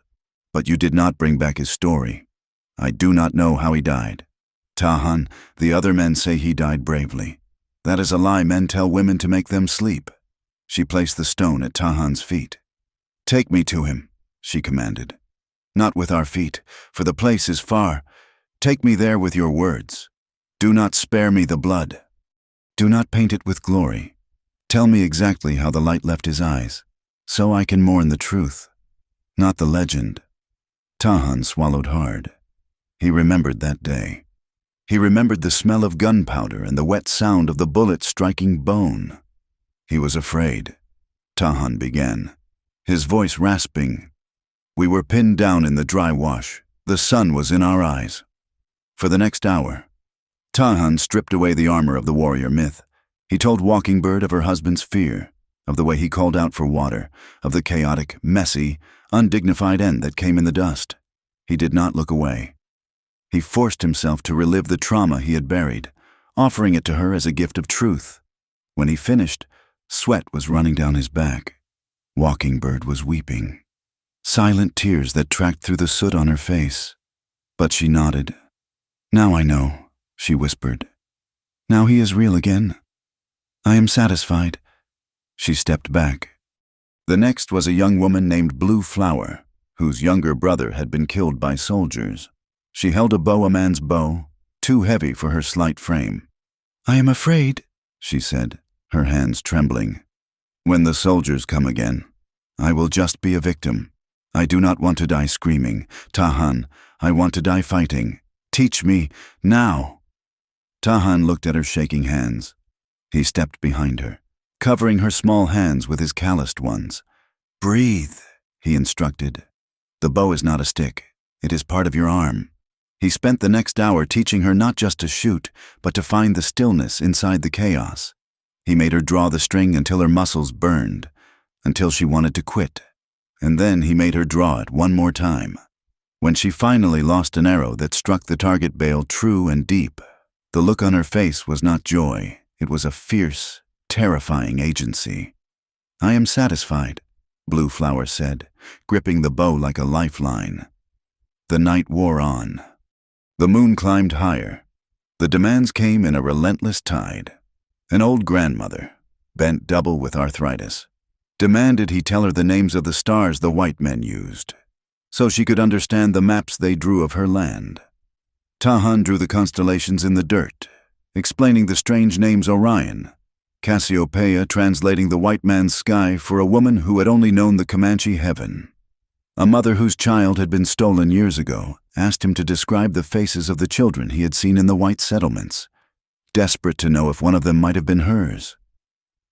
But you did not bring back his story. I do not know how he died. Tahan, the other men say he died bravely. That is a lie men tell women to make them sleep." She placed the stone at Tahan's feet. "Take me to him," she commanded. "Not with our feet, for the place is far. Take me there with your words. Do not spare me the blood." Do not paint it with glory. Tell me exactly how the light left his eyes, so I can mourn the truth, not the legend." Tahan swallowed hard. He remembered that day. He remembered the smell of gunpowder and the wet sound of the bullet striking bone. He was afraid. Tahan began, his voice rasping. "We were pinned down in the dry wash. The sun was in our eyes." For the next hour, Tahan stripped away the armor of the warrior myth. He told Walking Bird of her husband's fear, of the way he called out for water, of the chaotic, messy, undignified end that came in the dust. He did not look away. He forced himself to relive the trauma he had buried, offering it to her as a gift of truth. When he finished, sweat was running down his back. Walking Bird was weeping. Silent tears that tracked through the soot on her face. But she nodded. "Now I know," she whispered. "Now he is real again. I am satisfied." She stepped back. The next was a young woman named Blue Flower, whose younger brother had been killed by soldiers. She held a man's bow, too heavy for her slight frame. "I am afraid," she said, her hands trembling. "When the soldiers come again, I will just be a victim. I do not want to die screaming. Tahan, I want to die fighting. Teach me, now." Tahan looked at her shaking hands. He stepped behind her, covering her small hands with his calloused ones. "Breathe," he instructed. "The bow is not a stick. It is part of your arm." He spent the next hour teaching her not just to shoot, but to find the stillness inside the chaos. He made her draw the string until her muscles burned, until she wanted to quit. And then he made her draw it one more time. When she finally lost an arrow that struck the target bale true and deep, the look on her face was not joy. It was a fierce, terrifying agency. "I am satisfied," Blue Flower said, gripping the bow like a lifeline. The night wore on. The moon climbed higher. The demands came in a relentless tide. An old grandmother, bent double with arthritis, demanded he tell her the names of the stars the white men used, so she could understand the maps they drew of her land. Tahan drew the constellations in the dirt, explaining the strange names Orion, Cassiopeia translating the white man's sky for a woman who had only known the Comanche heaven. A mother whose child had been stolen years ago asked him to describe the faces of the children he had seen in the white settlements, desperate to know if one of them might have been hers.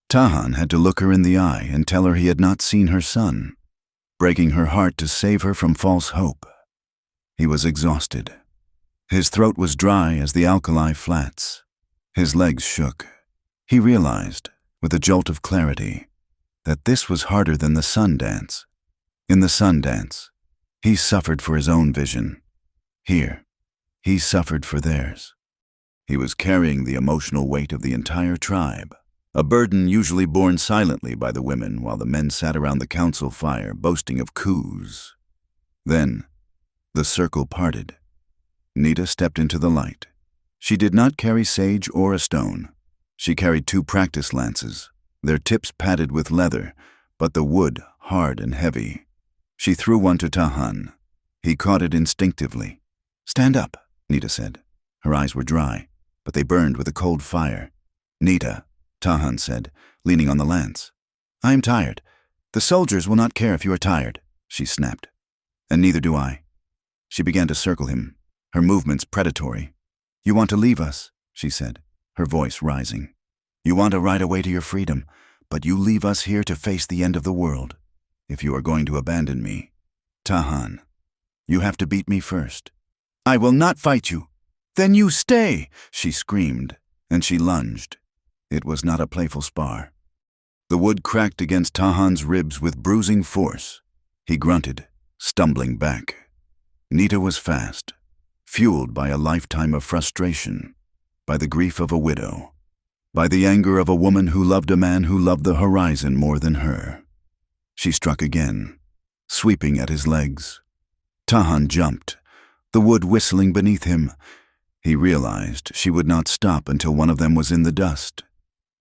Tahan had to look her in the eye and tell her he had not seen her son, breaking her heart to save her from false hope. He was exhausted. His throat was dry as the alkali flats. His legs shook. He realized, with a jolt of clarity, that this was harder than the sun dance. In the sun dance, he suffered for his own vision. Here, he suffered for theirs. He was carrying the emotional weight of the entire tribe, a burden usually borne silently by the women while the men sat around the council fire boasting of coups. Then, the circle parted. Nita stepped into the light. She did not carry sage or a stone. She carried 2 practice lances, their tips padded with leather, but the wood hard and heavy. She threw one to Tahan. He caught it instinctively. "Stand up," Nita said. Her eyes were dry, but they burned with a cold fire. "Nita," Tahan said, leaning on the lance. "I am tired. The soldiers will not care if you are tired," she snapped. "And neither do I." She began to circle him, her movements predatory. "You want to leave us," she said, her voice rising. "You want to ride away to your freedom, but you leave us here to face the end of the world. If you are going to abandon me, Tahan, you have to beat me first." "I will not fight you." "Then you stay," she screamed, and she lunged. It was not a playful spar. The wood cracked against Tahan's ribs with bruising force. He grunted, stumbling back. Nita was fast, fueled by a lifetime of frustration, by the grief of a widow, by the anger of a woman who loved a man who loved the horizon more than her. She struck again, sweeping at his legs. Tahan jumped, the wood whistling beneath him. He realized she would not stop until one of them was in the dust.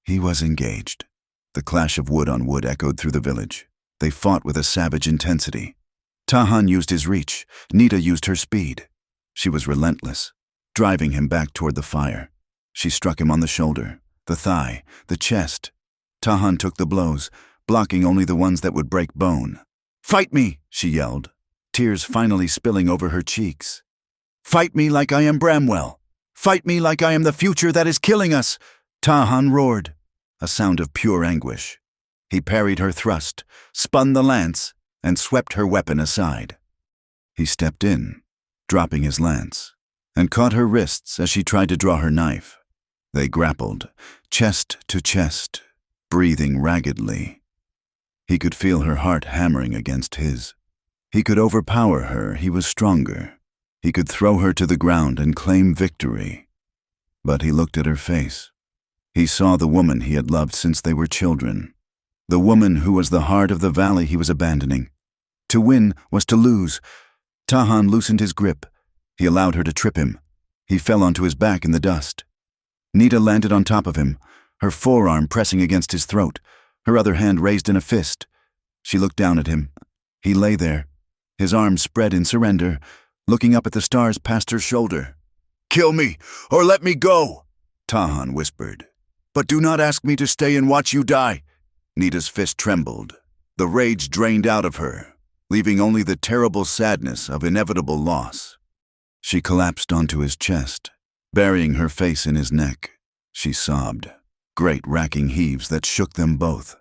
He was engaged. The clash of wood on wood echoed through the village. They fought with a savage intensity. Tahan used his reach. Nita used her speed. She was relentless, driving him back toward the fire. She struck him on the shoulder, the thigh, the chest. Tahan took the blows, blocking only the ones that would break bone. "Fight me!" she yelled, tears finally spilling over her cheeks. "Fight me like I am Bramwell! Fight me like I am the future that is killing us!" Tahan roared, a sound of pure anguish. He parried her thrust, spun the lance, and swept her weapon aside. He stepped in, dropping his lance, and caught her wrists as she tried to draw her knife. They grappled, chest to chest, breathing raggedly. He could feel her heart hammering against his. He could overpower her, he was stronger. He could throw her to the ground and claim victory. But he looked at her face. He saw the woman he had loved since they were children. The woman who was the heart of the valley he was abandoning. To win was to lose. Tahan loosened his grip. He allowed her to trip him. He fell onto his back in the dust. Nita landed on top of him, her forearm pressing against his throat, her other hand raised in a fist. She looked down at him. He lay there, his arms spread in surrender, looking up at the stars past her shoulder. "Kill me, or let me go," Tahan whispered. "But do not ask me to stay and watch you die." Nita's fist trembled. The rage drained out of her, leaving only the terrible sadness of inevitable loss. She collapsed onto his chest, burying her face in his neck. She sobbed, great racking heaves that shook them both.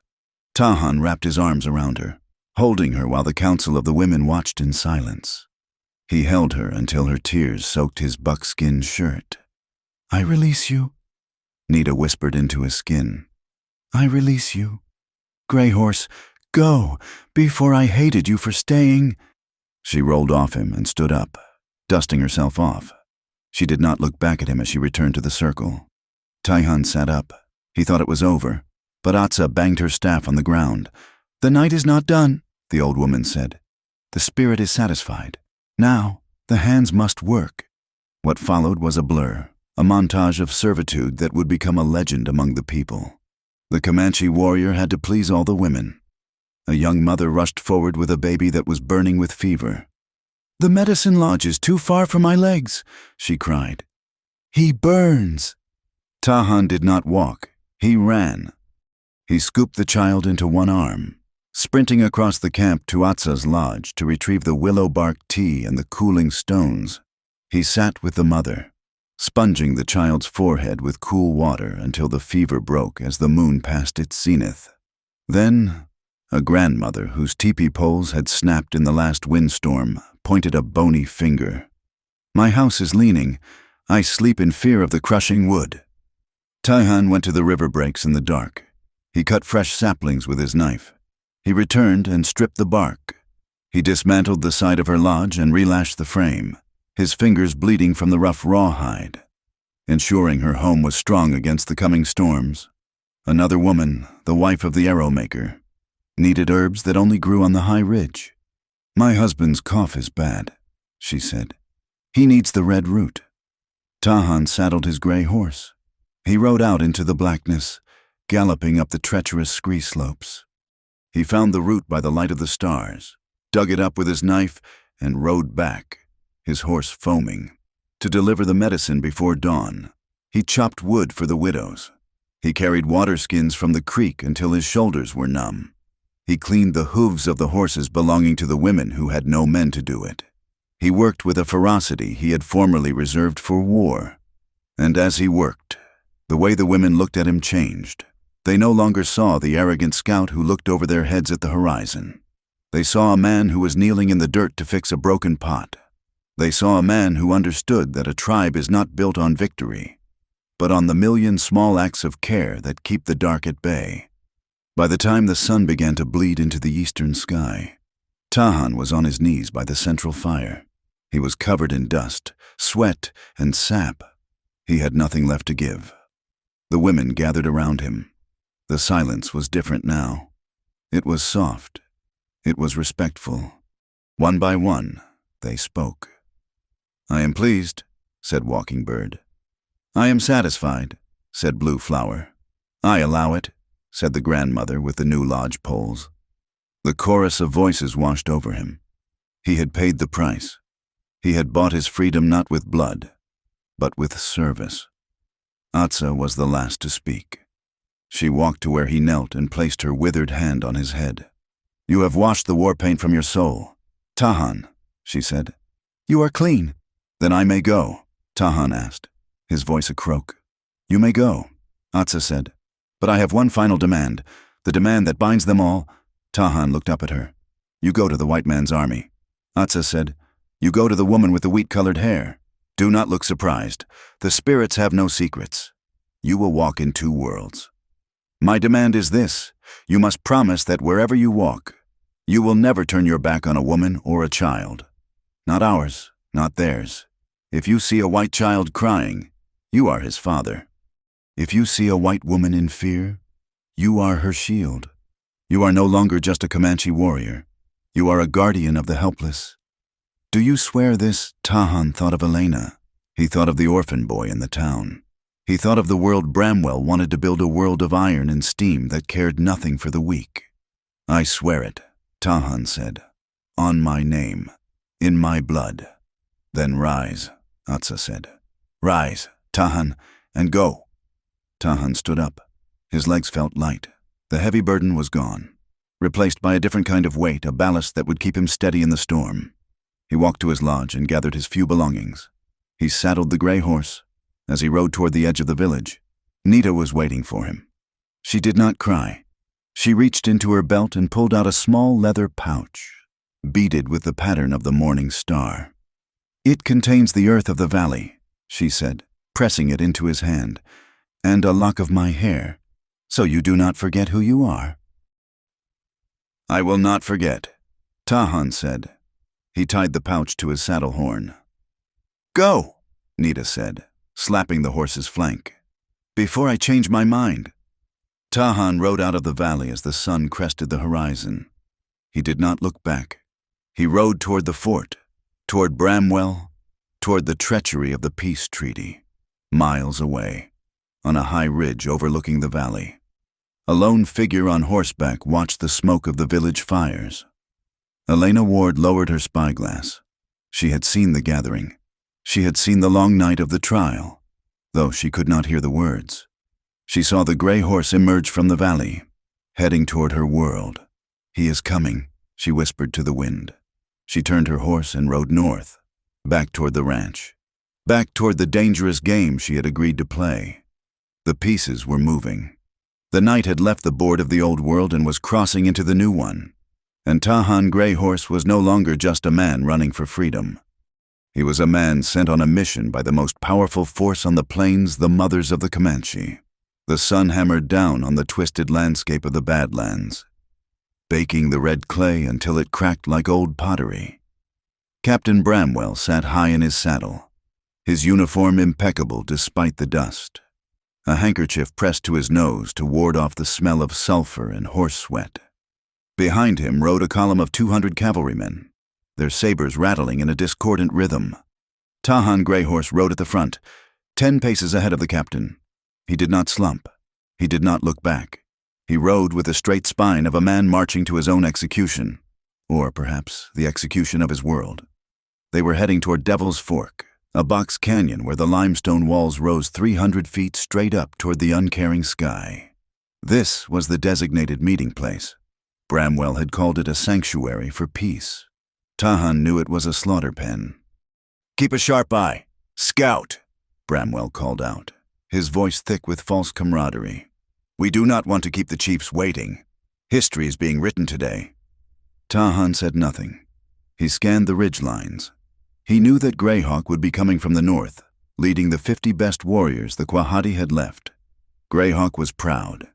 Tahan wrapped his arms around her, holding her while the council of the women watched in silence. He held her until her tears soaked his buckskin shirt. "I release you," Nita whispered into his skin. "I release you. Gray Horse, go, before I hated you for staying." She rolled off him and stood up, dusting herself off. She did not look back at him as she returned to the circle. Tahan sat up. He thought it was over, but Atsa banged her staff on the ground. "The night is not done," the old woman said. "The spirit is satisfied. Now, the hands must work." What followed was a blur, a montage of servitude that would become a legend among the people. The Comanche warrior had to please all the women. A young mother rushed forward with a baby that was burning with fever. "The medicine lodge is too far from my legs," she cried. "He burns." Tahan did not walk. He ran. He scooped the child into one arm, sprinting across the camp to Atsa's lodge to retrieve the willow bark tea and the cooling stones. He sat with the mother, sponging the child's forehead with cool water until the fever broke as the moon passed its zenith. Then, a grandmother whose teepee poles had snapped in the last windstorm pointed a bony finger. "My house is leaning. I sleep in fear of the crushing wood." Tahan went to the river breaks in the dark. He cut fresh saplings with his knife. He returned and stripped the bark. He dismantled the side of her lodge and relashed the frame, his fingers bleeding from the rough rawhide, ensuring her home was strong against the coming storms. Another woman, the wife of the arrow maker, needed herbs that only grew on the high ridge. "My husband's cough is bad," she said. "He needs the red root." Tahan saddled his gray horse. He rode out into the blackness, galloping up the treacherous scree slopes. He found the root by the light of the stars, dug it up with his knife, and rode back, his horse foaming, to deliver the medicine before dawn. He chopped wood for the widows. He carried water skins from the creek until his shoulders were numb. He cleaned the hooves of the horses belonging to the women who had no men to do it. He worked with a ferocity he had formerly reserved for war. And as he worked, the way the women looked at him changed. They no longer saw the arrogant scout who looked over their heads at the horizon. They saw a man who was kneeling in the dirt to fix a broken pot. They saw a man who understood that a tribe is not built on victory, but on the million small acts of care that keep the dark at bay. By the time the sun began to bleed into the eastern sky, Tahan was on his knees by the central fire. He was covered in dust, sweat, and sap. He had nothing left to give. The women gathered around him. The silence was different now. It was soft. It was respectful. One by one, they spoke. "I am pleased," said Walking Bird. "I am satisfied," said Blue Flower. "I allow it," said the grandmother with the new lodge poles. The chorus of voices washed over him. He had paid the price. He had bought his freedom not with blood, but with service. Atsa was the last to speak. She walked to where he knelt and placed her withered hand on his head. "You have washed the war paint from your soul, Tahan," she said. "You are clean." "Then I may go?" Tahan asked, his voice a croak. "You may go," Atsa said. "But I have one final demand, the demand that binds them all." Tahan looked up at her. "You go to the white man's army." Atsa said, "You go to the woman with the wheat-colored hair. Do not look surprised. The spirits have no secrets. You will walk in two worlds. My demand is this: you must promise that wherever you walk, you will never turn your back on a woman or a child. Not ours, not theirs. If you see a white child crying, you are his father. If you see a white woman in fear, you are her shield. You are no longer just a Comanche warrior. You are a guardian of the helpless." "Do you swear this?" Tahan thought of Elena. He thought of the orphan boy in the town. He thought of the world Bramwell wanted to build, a world of iron and steam that cared nothing for the weak. "I swear it," Tahan said. "On my name, in my blood." "Then rise," Atsa said. "Rise, Tahan, and go." Tahan stood up. His legs felt light. The heavy burden was gone, replaced by a different kind of weight, a ballast that would keep him steady in the storm. He walked to his lodge and gathered his few belongings. He saddled the gray horse. As he rode toward the edge of the village, Nita was waiting for him. She did not cry. She reached into her belt and pulled out a small leather pouch, beaded with the pattern of the morning star. "It contains the earth of the valley," she said, pressing it into his hand, "and a lock of my hair, so you do not forget who you are." "I will not forget," Tahan said. He tied the pouch to his saddle horn. "Go," Nita said, slapping the horse's flank. "Before I change my mind." Tahan rode out of the valley as the sun crested the horizon. He did not look back. He rode toward the fort, toward Bramwell, toward the treachery of the peace treaty, miles away, on a high ridge overlooking the valley. A lone figure on horseback watched the smoke of the village fires. Elena Ward lowered her spyglass. She had seen the gathering. She had seen the long night of the trial, though she could not hear the words. She saw the gray horse emerge from the valley, heading toward her world. "He is coming," she whispered to the wind. She turned her horse and rode north, back toward the ranch, back toward the dangerous game she had agreed to play. The pieces were moving. The night had left the board of the old world and was crossing into the new one, and Tahan Gray Horse was no longer just a man running for freedom. He was a man sent on a mission by the most powerful force on the plains, the mothers of the Comanche. The sun hammered down on the twisted landscape of the Badlands, baking the red clay until it cracked like old pottery. Captain Bramwell sat high in his saddle, his uniform impeccable despite the dust, a handkerchief pressed to his nose to ward off the smell of sulfur and horse sweat. Behind him rode a column of 200 cavalrymen, their sabers rattling in a discordant rhythm. Tahan Gray Horse rode at the front, 10 paces ahead of the captain. He did not slump. He did not look back. He rode with the straight spine of a man marching to his own execution, or perhaps the execution of his world. They were heading toward Devil's Fork, a box canyon where the limestone walls rose 300 feet straight up toward the uncaring sky. This was the designated meeting place. Bramwell had called it a sanctuary for peace. Tahan knew it was a slaughter pen. "Keep a sharp eye. Scout," Bramwell called out, his voice thick with false camaraderie. "We do not want to keep the chiefs waiting. History is being written today." Tahan said nothing. He scanned the ridge lines. He knew that Greyhawk would be coming from the north, leading the 50 best warriors the Quahati had left. Greyhawk was proud.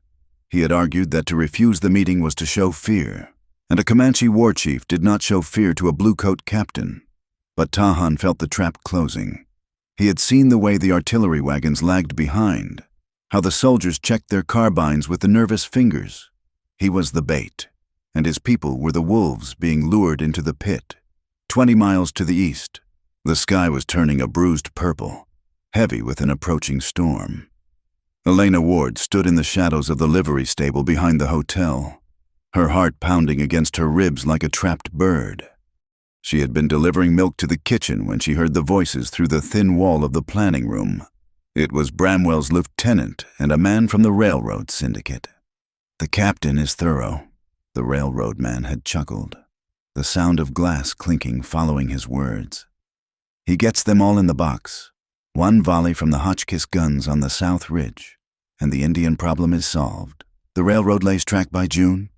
He had argued that to refuse the meeting was to show fear, and a Comanche war chief did not show fear to a blue-coat captain. But Tahan felt the trap closing. He had seen the way the artillery wagons lagged behind, how the soldiers checked their carbines with the nervous fingers. He was the bait, and his people were the wolves being lured into the pit. 20 miles to the east, the sky was turning a bruised purple, heavy with an approaching storm. Elena Ward stood in the shadows of the livery stable behind the hotel, her heart pounding against her ribs like a trapped bird. She had been delivering milk to the kitchen when she heard the voices through the thin wall of the planning room. It was Bramwell's lieutenant and a man from the railroad syndicate. "The captain is thorough," the railroad man had chuckled, the sound of glass clinking following his words. "He gets them all in the box. One volley from the Hotchkiss guns on the South Ridge, and the Indian problem is solved. The railroad lays track by June.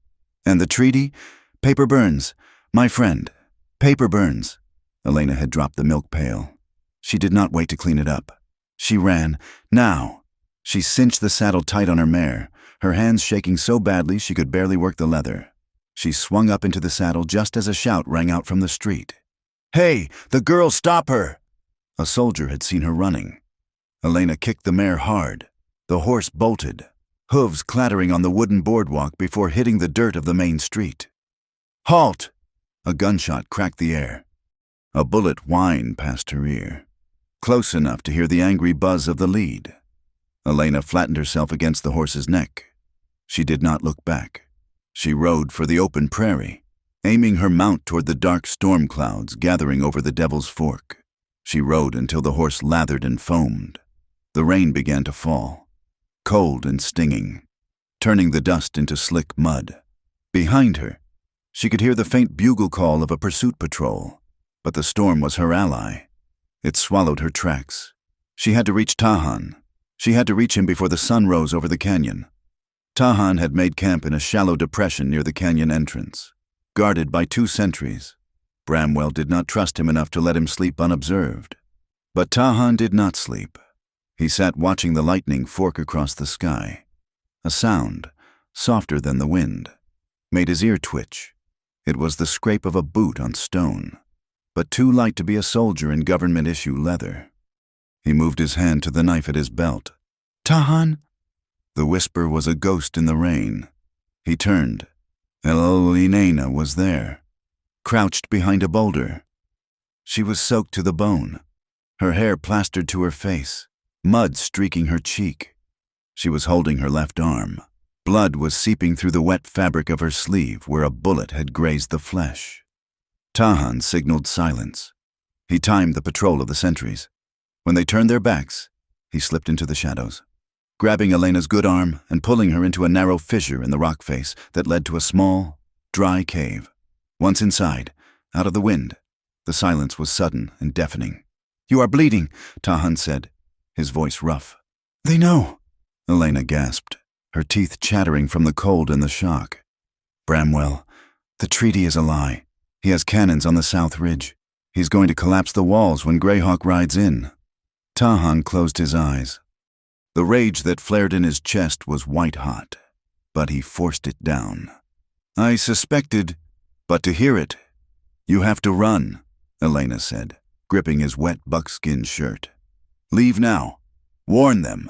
And the treaty? Paper burns. My friend, paper burns." Elena had dropped the milk pail. She did not wait to clean it up. She ran. Now! She cinched the saddle tight on her mare, her hands shaking so badly she could barely work the leather. She swung up into the saddle just as a shout rang out from the street. "Hey, the girl, stop her!" A soldier had seen her running. Elena kicked the mare hard. The horse bolted, hooves clattering on the wooden boardwalk before hitting the dirt of the main street. "Halt!" A gunshot cracked the air. A bullet whined past her ear, close enough to hear the angry buzz of the lead. Elena flattened herself against the horse's neck. She did not look back. She rode for the open prairie, aiming her mount toward the dark storm clouds gathering over the Devil's Fork. She rode until the horse lathered and foamed. The rain began to fall, cold and stinging, turning the dust into slick mud. Behind her, she could hear the faint bugle call of a pursuit patrol, but the storm was her ally. It swallowed her tracks. She had to reach Tahan. She had to reach him before the sun rose over the canyon. Tahan had made camp in a shallow depression near the canyon entrance, guarded by 2 sentries. Bramwell did not trust him enough to let him sleep unobserved. But Tahan did not sleep. He sat watching the lightning fork across the sky. A sound, softer than the wind, made his ear twitch. It was the scrape of a boot on stone, but too light to be a soldier in government-issue leather. He moved his hand to the knife at his belt. "Tahan?" The whisper was a ghost in the rain. He turned. Elena was there, crouched behind a boulder. She was soaked to the bone, her hair plastered to her face, mud streaking her cheek. She was holding her left arm. Blood was seeping through the wet fabric of her sleeve where a bullet had grazed the flesh. Tahan signaled silence. He timed the patrol of the sentries. When they turned their backs, he slipped into the shadows, grabbing Elena's good arm and pulling her into a narrow fissure in the rock face that led to a small, dry cave. Once inside, out of the wind, the silence was sudden and deafening. "You are bleeding," Tahan said, his voice rough. "They know," Elena gasped, her teeth chattering from the cold and the shock. "Bramwell, the treaty is a lie. He has cannons on the South Ridge. He's going to collapse the walls when Greyhawk rides in." Tahan closed his eyes. The rage that flared in his chest was white-hot, but he forced it down. "I suspected, but to hear it, you have to run," Elena said, gripping his wet buckskin shirt. "Leave now. Warn them."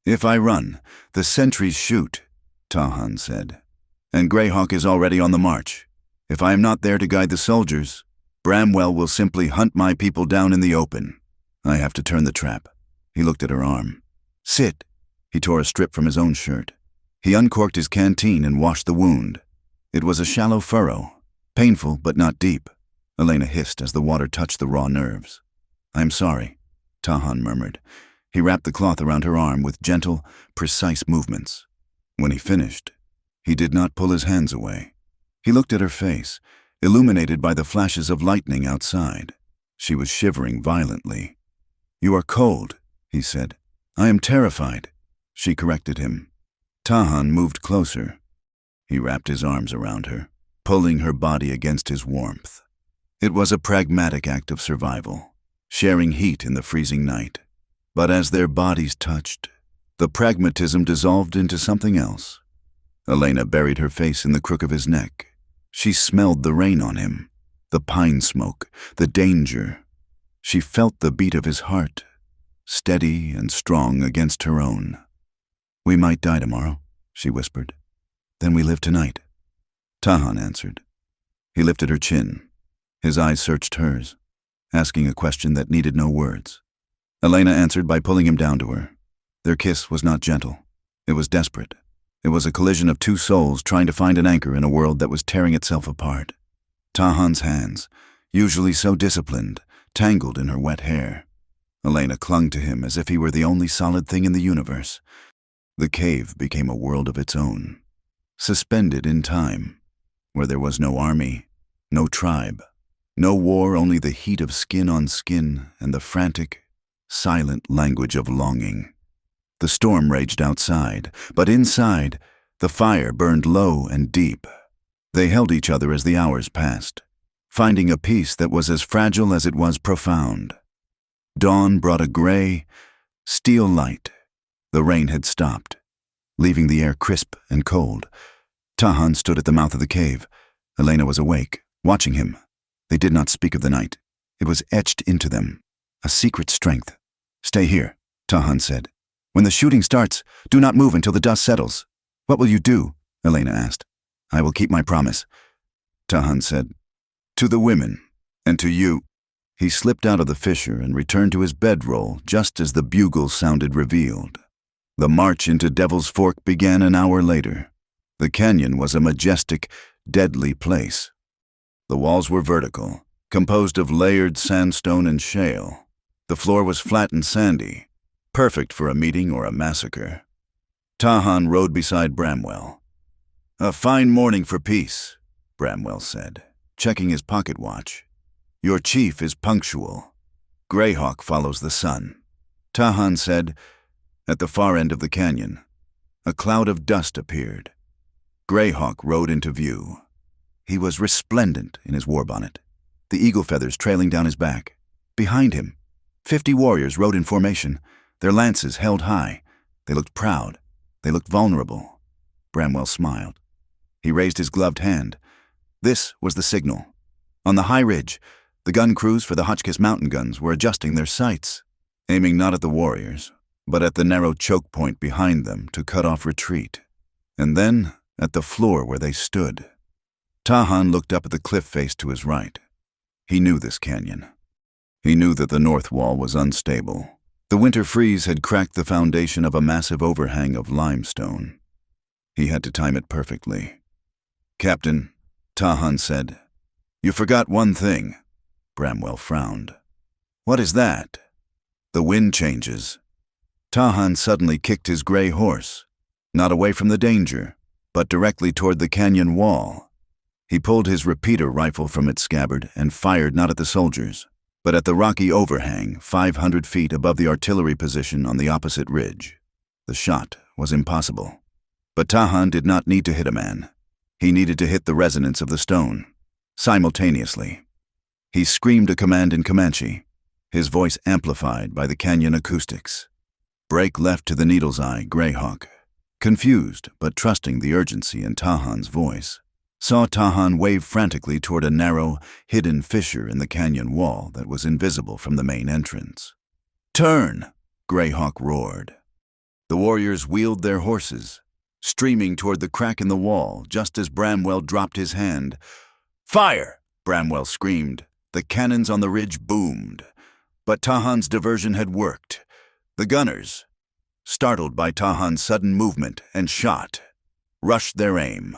"If I run, the sentries shoot," Tahan said. "And Greyhawk is already on the march. If I am not there to guide the soldiers, Bramwell will simply hunt my people down in the open. I have to turn the trap." He looked at her arm. "Sit." He tore a strip from his own shirt. He uncorked his canteen and washed the wound. It was a shallow furrow, painful but not deep. Elena hissed as the water touched the raw nerves. "I'm sorry," Tahan murmured. He wrapped the cloth around her arm with gentle, precise movements. When he finished, he did not pull his hands away. He looked at her face, illuminated by the flashes of lightning outside. She was shivering violently. "You are cold," he said. "I am terrified," she corrected him. Tahan moved closer. He wrapped his arms around her, pulling her body against his warmth. It was a pragmatic act of survival, sharing heat in the freezing night. But as their bodies touched, the pragmatism dissolved into something else. Elena buried her face in the crook of his neck. She smelled the rain on him, the pine smoke, the danger. She felt the beat of his heart, steady and strong against her own. "We might die tomorrow," she whispered. "Then we live tonight," Tahan answered. He lifted her chin. His eyes searched hers, asking a question that needed no words. Elena answered by pulling him down to her. Their kiss was not gentle. It was desperate. It was a collision of 2 souls trying to find an anchor in a world that was tearing itself apart. Tahan's hands, usually so disciplined, tangled in her wet hair. Elena clung to him as if he were the only solid thing in the universe. The cave became a world of its own, suspended in time, where there was no army, no tribe, no war, only the heat of skin on skin and the frantic, silent language of longing. The storm raged outside, but inside, the fire burned low and deep. They held each other as the hours passed, finding a peace that was as fragile as it was profound. Dawn brought a gray, steel light. The rain had stopped, leaving the air crisp and cold. Tahan stood at the mouth of the cave. Elena was awake, watching him. They did not speak of the night. It was etched into them, a secret strength. "Stay here," Tahan said. "When the shooting starts, do not move until the dust settles." "What will you do?" Elena asked. "I will keep my promise," Tahan said. "To the women, and to you." He slipped out of the fissure and returned to his bedroll just as the bugle sounded revealed. The march into Devil's Fork began an hour later. The canyon was a majestic, deadly place. The walls were vertical, composed of layered sandstone and shale. The floor was flat and sandy, perfect for a meeting or a massacre. Tahan rode beside Bramwell. "A fine morning for peace," Bramwell said, checking his pocket watch. "Your chief is punctual. Greyhawk follows the sun." Tahan said, at the far end of the canyon, a cloud of dust appeared. Greyhawk rode into view. He was resplendent in his war bonnet, the eagle feathers trailing down his back. Behind him, 50 warriors rode in formation, their lances held high. They looked proud. They looked vulnerable. Bramwell smiled. He raised his gloved hand. This was the signal. On the high ridge, the gun crews for the Hotchkiss mountain guns were adjusting their sights, aiming not at the warriors, but at the narrow choke point behind them to cut off retreat, and then at the floor where they stood. Tahan looked up at the cliff face to his right. He knew this canyon. He knew that the north wall was unstable. The winter freeze had cracked the foundation of a massive overhang of limestone. He had to time it perfectly. "Captain," Tahan said, "you forgot one thing." Bramwell frowned. "What is that?" "The wind changes." Tahan suddenly kicked his gray horse, not away from the danger, but directly toward the canyon wall. He pulled his repeater rifle from its scabbard and fired not at the soldiers, but at the rocky overhang 500 feet above the artillery position on the opposite ridge. The shot was impossible. But Tahan did not need to hit a man. He needed to hit the resonance of the stone, simultaneously. He screamed a command in Comanche, his voice amplified by the canyon acoustics. Break left to the needle's eye Greyhawk, confused but trusting the urgency in Tahan's voice, saw Tahan wave frantically toward a narrow, hidden fissure in the canyon wall that was invisible from the main entrance. "Turn!" Greyhawk roared. The warriors wheeled their horses, streaming toward the crack in the wall just as Bramwell dropped his hand. "Fire!" Bramwell screamed. The cannons on the ridge boomed. But Tahan's diversion had worked. The gunners, startled by Tahan's sudden movement and shot, rushed their aim.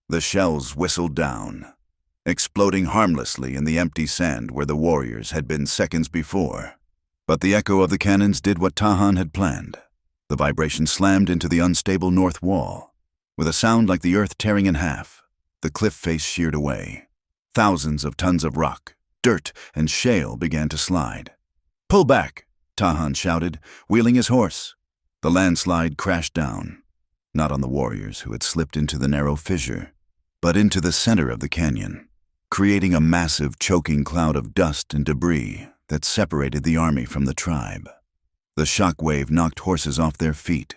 The shells whistled down, exploding harmlessly in the empty sand where the warriors had been seconds before. But the echo of the cannons did what Tahan had planned. The vibration slammed into the unstable north wall. With a sound like the earth tearing in half, the cliff face sheared away. Thousands of tons of rock, dirt, and shale began to slide. "Pull back!" Tahan shouted, wheeling his horse. The landslide crashed down, not on the warriors who had slipped into the narrow fissure, but into the center of the canyon, creating a massive, choking cloud of dust and debris that separated the army from the tribe. The shock wave knocked horses off their feet.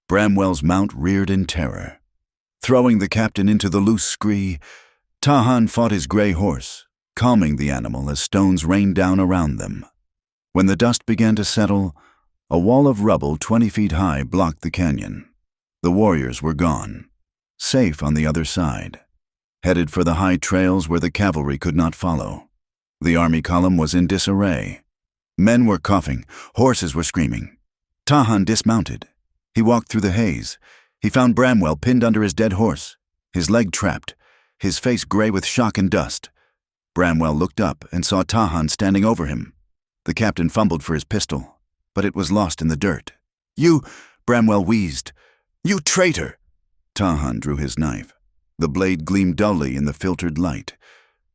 Bramwell's mount reared in terror. Throwing the captain into the loose scree, Tahan fought his gray horse, calming the animal as stones rained down around them. When the dust began to settle, a wall of rubble 20 feet high blocked the canyon. The warriors were gone, safe on the other side, headed for the high trails where the cavalry could not follow. The army column was in disarray. Men were coughing, horses were screaming. Tahan dismounted. He walked through the haze. He found Bramwell pinned under his dead horse, his leg trapped, his face gray with shock and dust. Bramwell looked up and saw Tahan standing over him. The captain fumbled for his pistol, but it was lost in the dirt. "You," Bramwell wheezed. "You traitor!" Tahan drew his knife. The blade gleamed dully in the filtered light.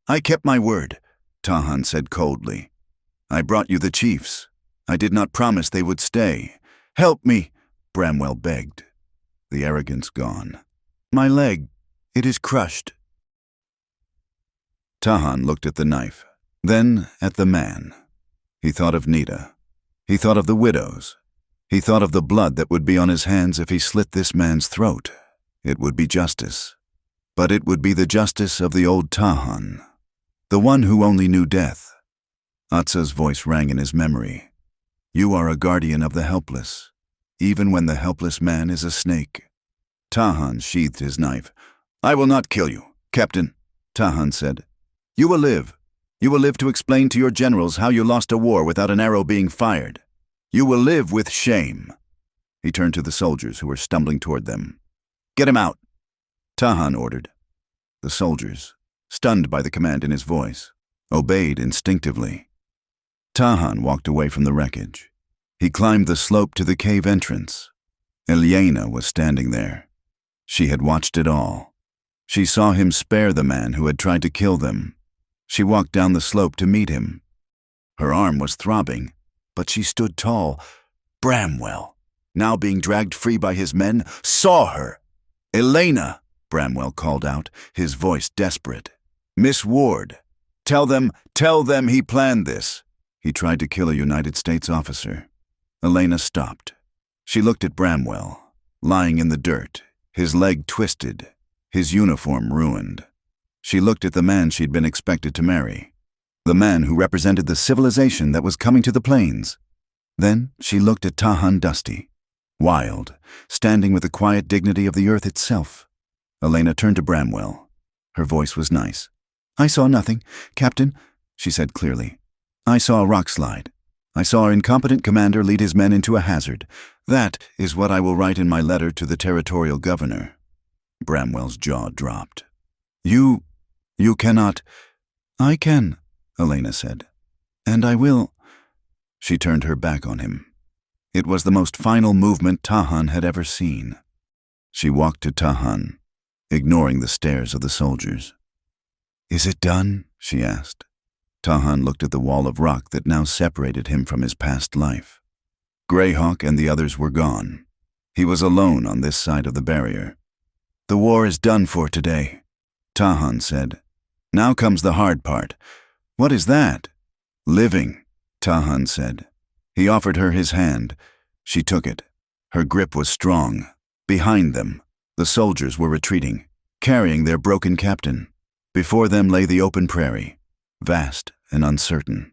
"I kept my word," Tahan said coldly. "I brought you the chiefs. I did not promise they would stay. Help me," Bramwell begged. The arrogance gone. "My leg, it is crushed." Tahan looked at the knife, then at the man. He thought of Nita. He thought of the widows. He thought of the blood that would be on his hands if he slit this man's throat. It would be justice. But it would be the justice of the old Tahan, the one who only knew death. Atsa's voice rang in his memory. "You are a guardian of the helpless, even when the helpless man is a snake." Tahan sheathed his knife. "I will not kill you, Captain," Tahan said. "You will live. You will live to explain to your generals how you lost a war without an arrow being fired. You will live with shame." He turned to the soldiers who were stumbling toward them. "Get him out," Tahan ordered. The soldiers, stunned by the command in his voice, obeyed instinctively. Tahan walked away from the wreckage. He climbed the slope to the cave entrance. Elena was standing there. She had watched it all. She saw him spare the man who had tried to kill them. She walked down the slope to meet him. Her arm was throbbing, but she stood tall. Bramwell, now being dragged free by his men, saw her. "Elena," Bramwell called out, his voice desperate. "Miss Ward, tell them he planned this. He tried to kill a United States officer." Elena stopped. She looked at Bramwell, lying in the dirt, his leg twisted, his uniform ruined. She looked at the man she'd been expected to marry, the man who represented the civilization that was coming to the plains. Then she looked at Tahan Dusty, wild, standing with the quiet dignity of the earth itself. Elena turned to Bramwell. Her voice was nice. "I saw nothing, Captain," she said clearly. "I saw a rock slide. I saw our incompetent commander lead his men into a hazard. That is what I will write in my letter to the territorial governor." Bramwell's jaw dropped. You cannot." "I can," Elena said. "And I will." She turned her back on him. It was the most final movement Tahan had ever seen. She walked to Tahan, ignoring the stares of the soldiers. "Is it done?" she asked. Tahan looked at the wall of rock that now separated him from his past life. Greyhawk and the others were gone. He was alone on this side of the barrier. "The war is done for today," Tahan said. "Now comes the hard part." "What is that?" "Living," Tahan said. He offered her his hand. She took it. Her grip was strong. Behind them, the soldiers were retreating, carrying their broken captain. Before them lay the open prairie, vast and uncertain.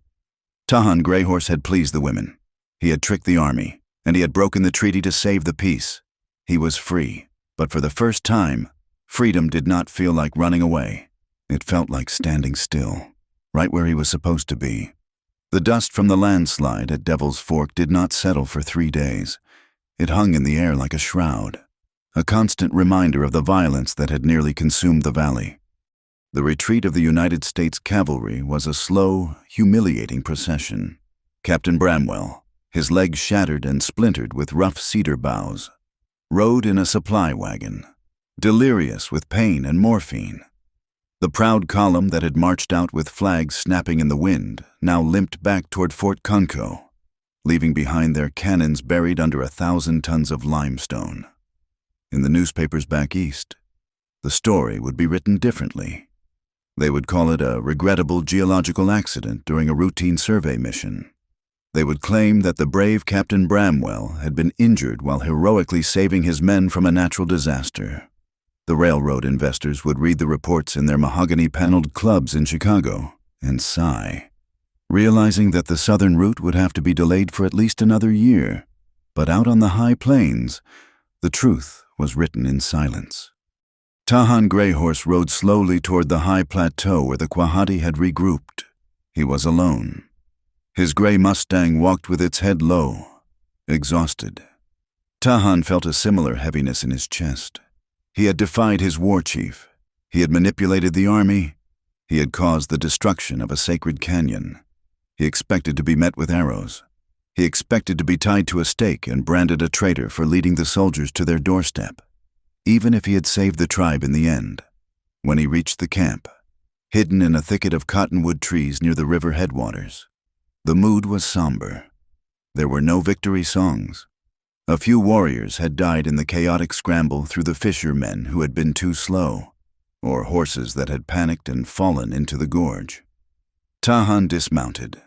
Tahan Greyhorse had pleased the women. He had tricked the army, and he had broken the treaty to save the peace. He was free, but for the first time, freedom did not feel like running away. It felt like standing still, right where he was supposed to be. The dust from the landslide at Devil's Fork did not settle for 3 days. It hung in the air like a shroud, a constant reminder of the violence that had nearly consumed the valley. The retreat of the United States cavalry was a slow, humiliating procession. Captain Bramwell, his legs shattered and splintered with rough cedar boughs, rode in a supply wagon, delirious with pain and morphine. The proud column that had marched out with flags snapping in the wind now limped back toward Fort Conco, leaving behind their cannons buried under 1,000 tons of limestone. In the newspapers back east, the story would be written differently. They would call it a regrettable geological accident during a routine survey mission. They would claim that the brave Captain Bramwell had been injured while heroically saving his men from a natural disaster. The railroad investors would read the reports in their mahogany-paneled clubs in Chicago and sigh, realizing that the southern route would have to be delayed for at least another year. But out on the high plains, the truth was written in silence. Tahan Greyhorse rode slowly toward the high plateau where the Quahati had regrouped. He was alone. His gray Mustang walked with its head low, exhausted. Tahan felt a similar heaviness in his chest. He had defied his war chief. He had manipulated the army. He had caused the destruction of a sacred canyon. He expected to be met with arrows. He expected to be tied to a stake and branded a traitor for leading the soldiers to their doorstep, even if he had saved the tribe in the end. When he reached the camp, hidden in a thicket of cottonwood trees near the river headwaters, the mood was somber. There were no victory songs. A few warriors had died in the chaotic scramble through the fishermen who had been too slow, or horses that had panicked and fallen into the gorge. Tahan dismounted.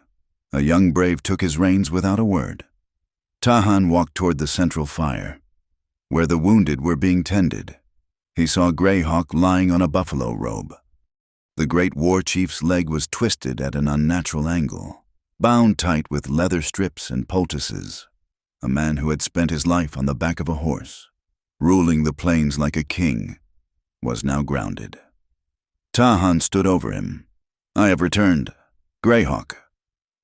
A young brave took his reins without a word. Tahan walked toward the central fire, where the wounded were being tended. He saw Greyhawk lying on a buffalo robe. The great war chief's leg was twisted at an unnatural angle, bound tight with leather strips and poultices. A man who had spent his life on the back of a horse, ruling the plains like a king, was now grounded. Tahan stood over him. "I have returned. Greyhawk."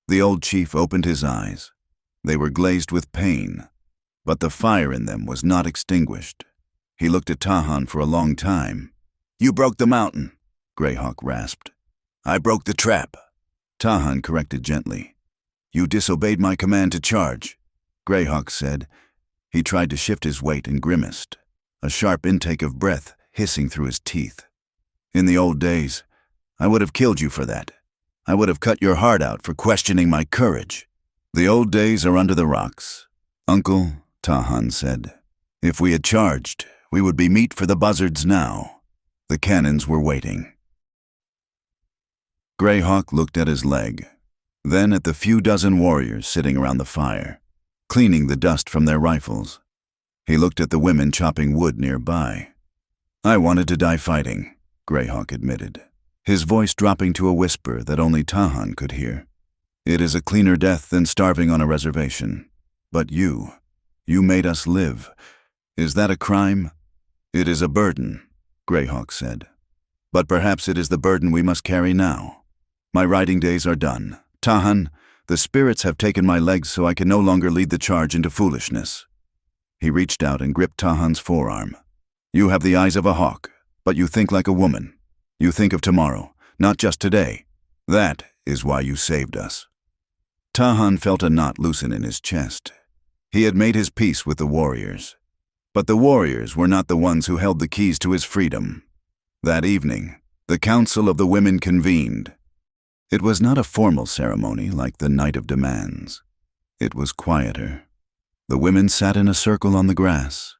The old chief opened his eyes. They were glazed with pain, but the fire in them was not extinguished. He looked at Tahan for a long time. "You broke the mountain," Greyhawk rasped. "I broke the trap," Tahan corrected gently. "You disobeyed my command to charge," Greyhawk said. He tried to shift his weight and grimaced, a sharp intake of breath hissing through his teeth. "In the old days, I would have killed you for that. I would have cut your heart out for questioning my courage." "The old days are under the rocks, Uncle," Tahan said. "If we had charged, we would be meat for the buzzards now." The cannons were waiting. Greyhawk looked at his leg, then at the few dozen warriors sitting around the fire, cleaning the dust from their rifles. He looked at the women chopping wood nearby. "I wanted to die fighting," Greyhawk admitted, his voice dropping to a whisper that only Tahan could hear. "It is a cleaner death than starving on a reservation. But you made us live. Is that a crime?" "It is a burden," Greyhawk said. "But perhaps it is the burden we must carry now. My riding days are done. Tahan, the spirits have taken my legs so I can no longer lead the charge into foolishness." He reached out and gripped Tahan's forearm. "You have the eyes of a hawk, but you think like a woman. You think of tomorrow, not just today. That is why you saved us." Tahan felt a knot loosen in his chest. He had made his peace with the warriors. But the warriors were not the ones who held the keys to his freedom. That evening, the Council of the Women convened. It was not a formal ceremony like the Night of Demands. It was quieter. The women sat in a circle on the grass,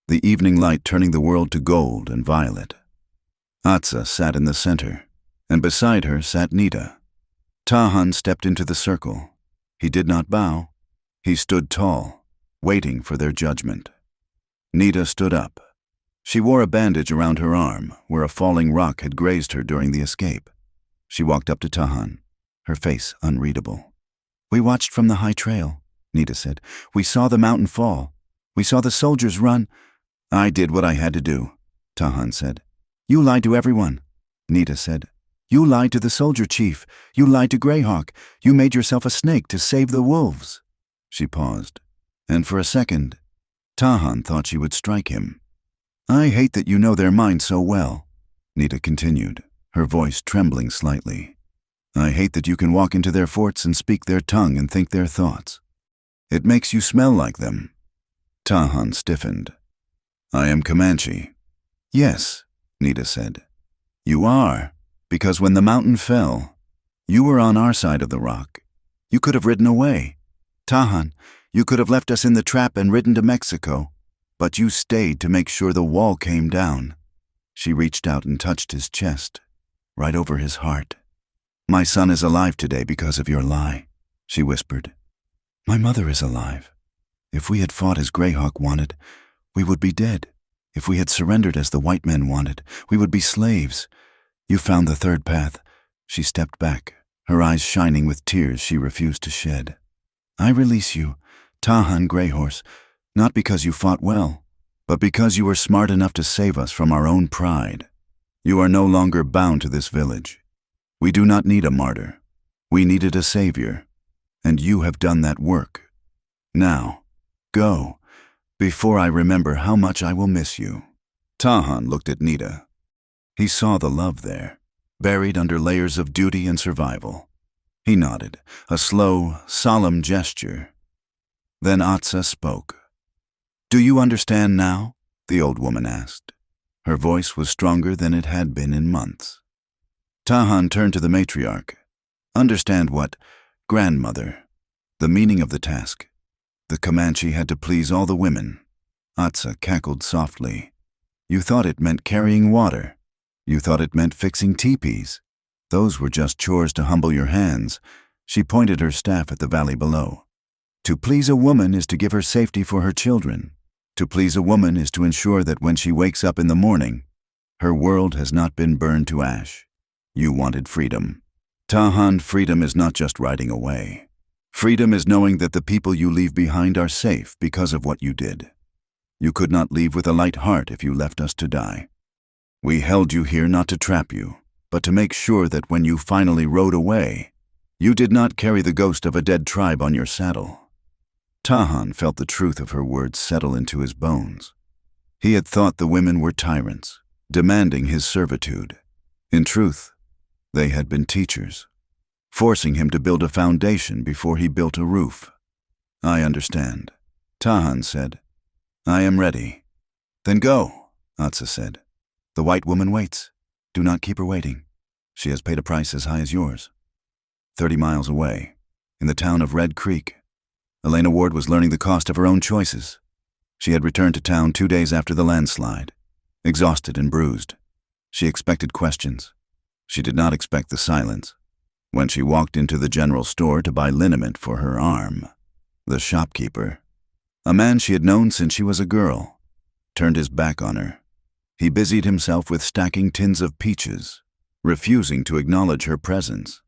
the evening light turning the world to gold and violet. Atsa sat in the center, and beside her sat Nita. Tahan stepped into the circle. He did not bow. He stood tall, waiting for their judgment. Nita stood up. She wore a bandage around her arm, where a falling rock had grazed her during the escape. She walked up to Tahan, her face unreadable. "We watched from the high trail," Nita said. "We saw the mountain fall. We saw the soldiers run." "I did what I had to do," Tahan said. "You lied to everyone," Nita said. "You lied to the soldier chief. You lied to Greyhawk. You made yourself a snake to save the wolves." She paused, and for a second, Tahan thought she would strike him. "I hate that you know their minds so well," Nita continued, her voice trembling slightly. "I hate that you can walk into their forts and speak their tongue and think their thoughts. It makes you smell like them." Tahan stiffened. "I am Comanche." "Yes," Nita said. "You are, because when the mountain fell, you were on our side of the rock. You could have ridden away. Tahan, you could have left us in the trap and ridden to Mexico, but you stayed to make sure the wall came down." She reached out and touched his chest, right over his heart. "My son is alive today because of your lie," she whispered. "My mother is alive. If we had fought as Greyhawk wanted, we would be dead. If we had surrendered as the white men wanted, we would be slaves. You found the third path." She stepped back, her eyes shining with tears she refused to shed. "I release you, Tahan Greyhorse, not because you fought well, but because you were smart enough to save us from our own pride. You are no longer bound to this village. We do not need a martyr. We needed a savior, and you have done that work. Now, go, before I remember how much I will miss you." Tahan looked at Nita. He saw the love there, buried under layers of duty and survival. He nodded, a slow, solemn gesture. Then Atsa spoke. "Do you understand now?" the old woman asked. Her voice was stronger than it had been in months. Tahan turned to the matriarch. "Understand what, grandmother?" The meaning of the task. The Comanche had to please all the women. Atsa cackled softly. "You thought it meant carrying water. You thought it meant fixing teepees. Those were just chores to humble your hands." She pointed her staff at the valley below. "To please a woman is to give her safety for her children. To please a woman is to ensure that when she wakes up in the morning, her world has not been burned to ash. You wanted freedom. Tahan, freedom is not just riding away. Freedom is knowing that the people you leave behind are safe because of what you did. You could not leave with a light heart if you left us to die. We held you here not to trap you, but to make sure that when you finally rode away, you did not carry the ghost of a dead tribe on your saddle." Tahan felt the truth of her words settle into his bones. He had thought the women were tyrants, demanding his servitude. In truth, they had been teachers, forcing him to build a foundation before he built a roof. "I understand," Tahan said. "I am ready." "Then go," Atsa said. "The white woman waits. Do not keep her waiting. She has paid a price as high as yours." 30 miles away, in the town of Red Creek, Elena Ward was learning the cost of her own choices. She had returned to town 2 days after the landslide, exhausted and bruised. She expected questions. She did not expect the silence. When she walked into the general store to buy liniment for her arm, the shopkeeper, a man she had known since she was a girl, turned his back on her. He busied himself with stacking tins of peaches, refusing to acknowledge her presence.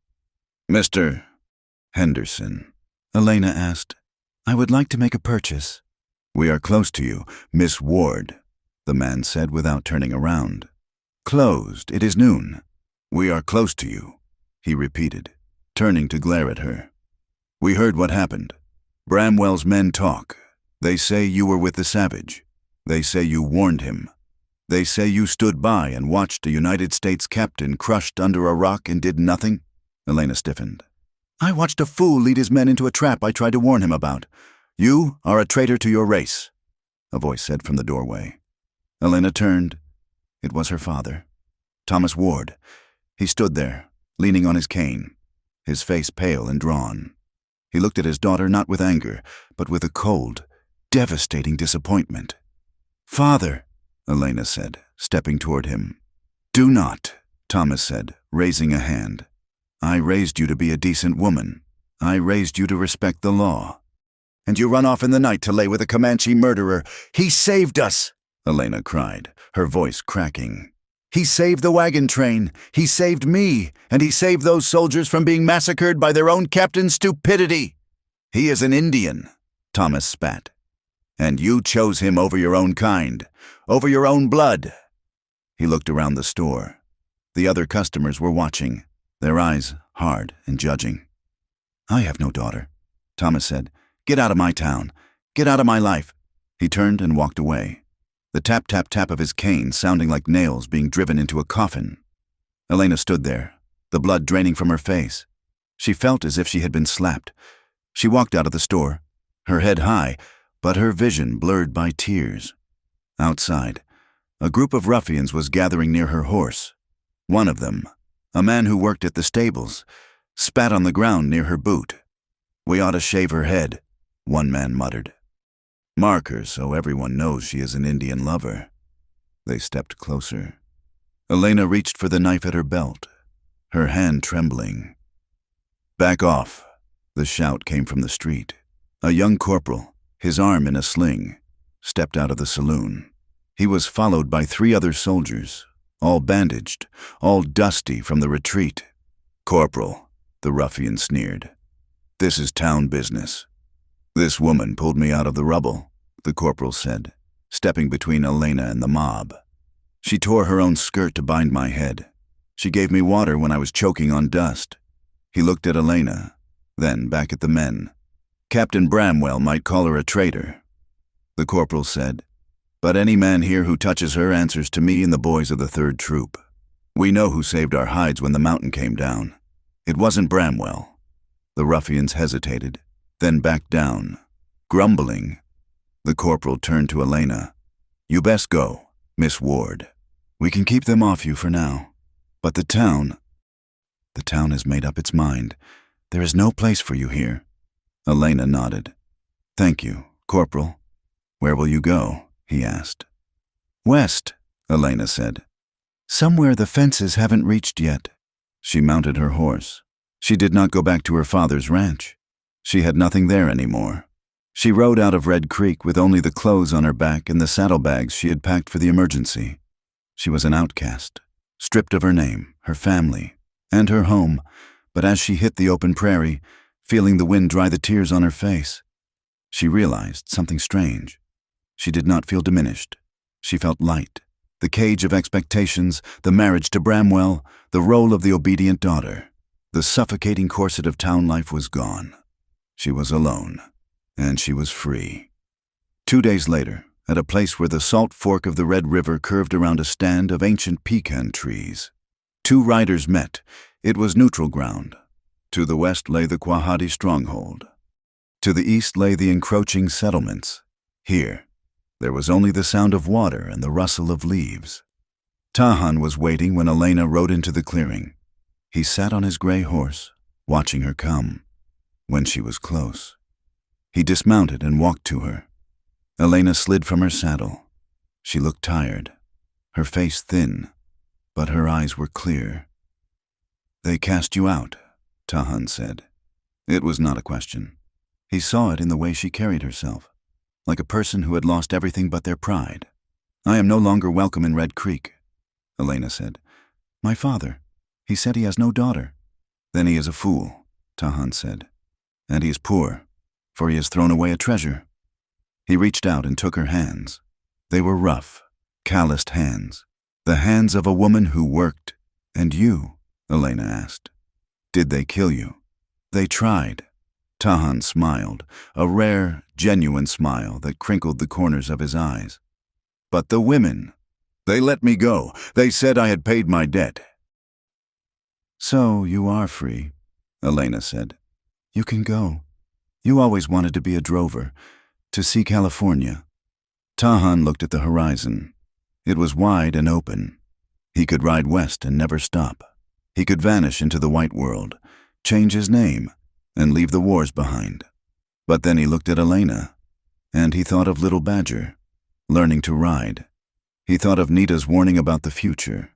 "Mr. Henderson," Elena asked. "I would like to make a purchase." "We are close to you, Miss Ward," the man said without turning around. "Closed. It is noon." "We are close to you," he repeated, turning to glare at her. "We heard what happened. Bramwell's men talk. They say you were with the savage. They say you warned him. They say you stood by and watched a United States captain crushed under a rock and did nothing." Elena stiffened. "I watched a fool lead his men into a trap I tried to warn him about. You are a traitor to your race," a voice said from the doorway. Elena turned. It was her father, Thomas Ward. He stood there, leaning on his cane, his face pale and drawn. He looked at his daughter not with anger, but with a cold, devastating disappointment. "Father," Elena said, stepping toward him. "Do not," Thomas said, raising a hand. "I raised you to be a decent woman. I raised you to respect the law. And you run off in the night to lay with a Comanche murderer. He saved us," Elena cried, her voice cracking. "He saved the wagon train. He saved me, and he saved those soldiers from being massacred by their own captain's stupidity." "He is an Indian," Thomas spat. "And you chose him over your own kind, over your own blood." He looked around the store. The other customers were watching, their eyes hard and judging. "I have no daughter," Thomas said. "Get out of my town. Get out of my life." He turned and walked away, the tap-tap-tap of his cane sounding like nails being driven into a coffin. Elena stood there, the blood draining from her face. She felt as if she had been slapped. She walked out of the store, her head high, but her vision blurred by tears. Outside, a group of ruffians was gathering near her horse. One of them, a man who worked at the stables, spat on the ground near her boot. "We ought to shave her head," one man muttered. "Mark her so everyone knows she is an Indian lover." They stepped closer. Elena reached for the knife at her belt, her hand trembling. "Back off," the shout came from the street. A young corporal, his arm in a sling, stepped out of the saloon. He was followed by 3 other soldiers, all bandaged, all dusty from the retreat. "Corporal," the ruffian sneered, "this is town business." "This woman pulled me out of the rubble," the corporal said, stepping between Elena and the mob. "She tore her own skirt to bind my head. She gave me water when I was choking on dust." He looked at Elena, then back at the men. "Captain Bramwell might call her a traitor," the corporal said, "but any man here who touches her answers to me and the boys of the 3rd Troop. We know who saved our hides when the mountain came down. It wasn't Bramwell. The ruffians hesitated, then backed down. Grumbling, the corporal turned to Elena. "You best go, Miss Ward. We can keep them off you for now. But the town has made up its mind. There is no place for you here." Elena nodded. "Thank you, Corporal. Where will you go?" he asked. "West," Elena said. "Somewhere the fences haven't reached yet." She mounted her horse. She did not go back to her father's ranch. She had nothing there anymore. She rode out of Red Creek with only the clothes on her back and the saddlebags she had packed for the emergency. She was an outcast, stripped of her name, her family, and her home, but as she hit the open prairie, feeling the wind dry the tears on her face, she realized something strange. She did not feel diminished. She felt light. The cage of expectations, the marriage to Bramwell, the role of the obedient daughter, the suffocating corset of town life was gone. She was alone, and she was free. 2 days later, at a place where the salt fork of the Red River curved around a stand of ancient pecan trees, 2 riders met. It was neutral ground. To the west lay the Quahati stronghold. To the east lay the encroaching settlements. Here, there was only the sound of water and the rustle of leaves. Tahan was waiting when Elena rode into the clearing. He sat on his gray horse, watching her come. When she was close, he dismounted and walked to her. Elena slid from her saddle. She looked tired, her face thin, but her eyes were clear. "They cast you out," Tahan said. It was not a question. He saw it in the way she carried herself, like a person who had lost everything but their pride. "I am no longer welcome in Red Creek," Elena said. "My father, he said he has no daughter." "Then he is a fool," Tahan said. "And he is poor, for he has thrown away a treasure." He reached out and took her hands. They were rough, calloused hands, the hands of a woman who worked. "And you?" Elena asked. "Did they kill you?" "They tried." Tahan smiled, a rare, genuine smile that crinkled the corners of his eyes. "But the women, they let me go. They said I had paid my debt." "So you are free," Elena said. "You can go. You always wanted to be a drover, to see California." Tahan looked at the horizon. It was wide and open. He could ride west and never stop. He could vanish into the white world, change his name, and leave the wars behind. But then he looked at Elena, and he thought of Little Badger, learning to ride. He thought of Nita's warning about the future.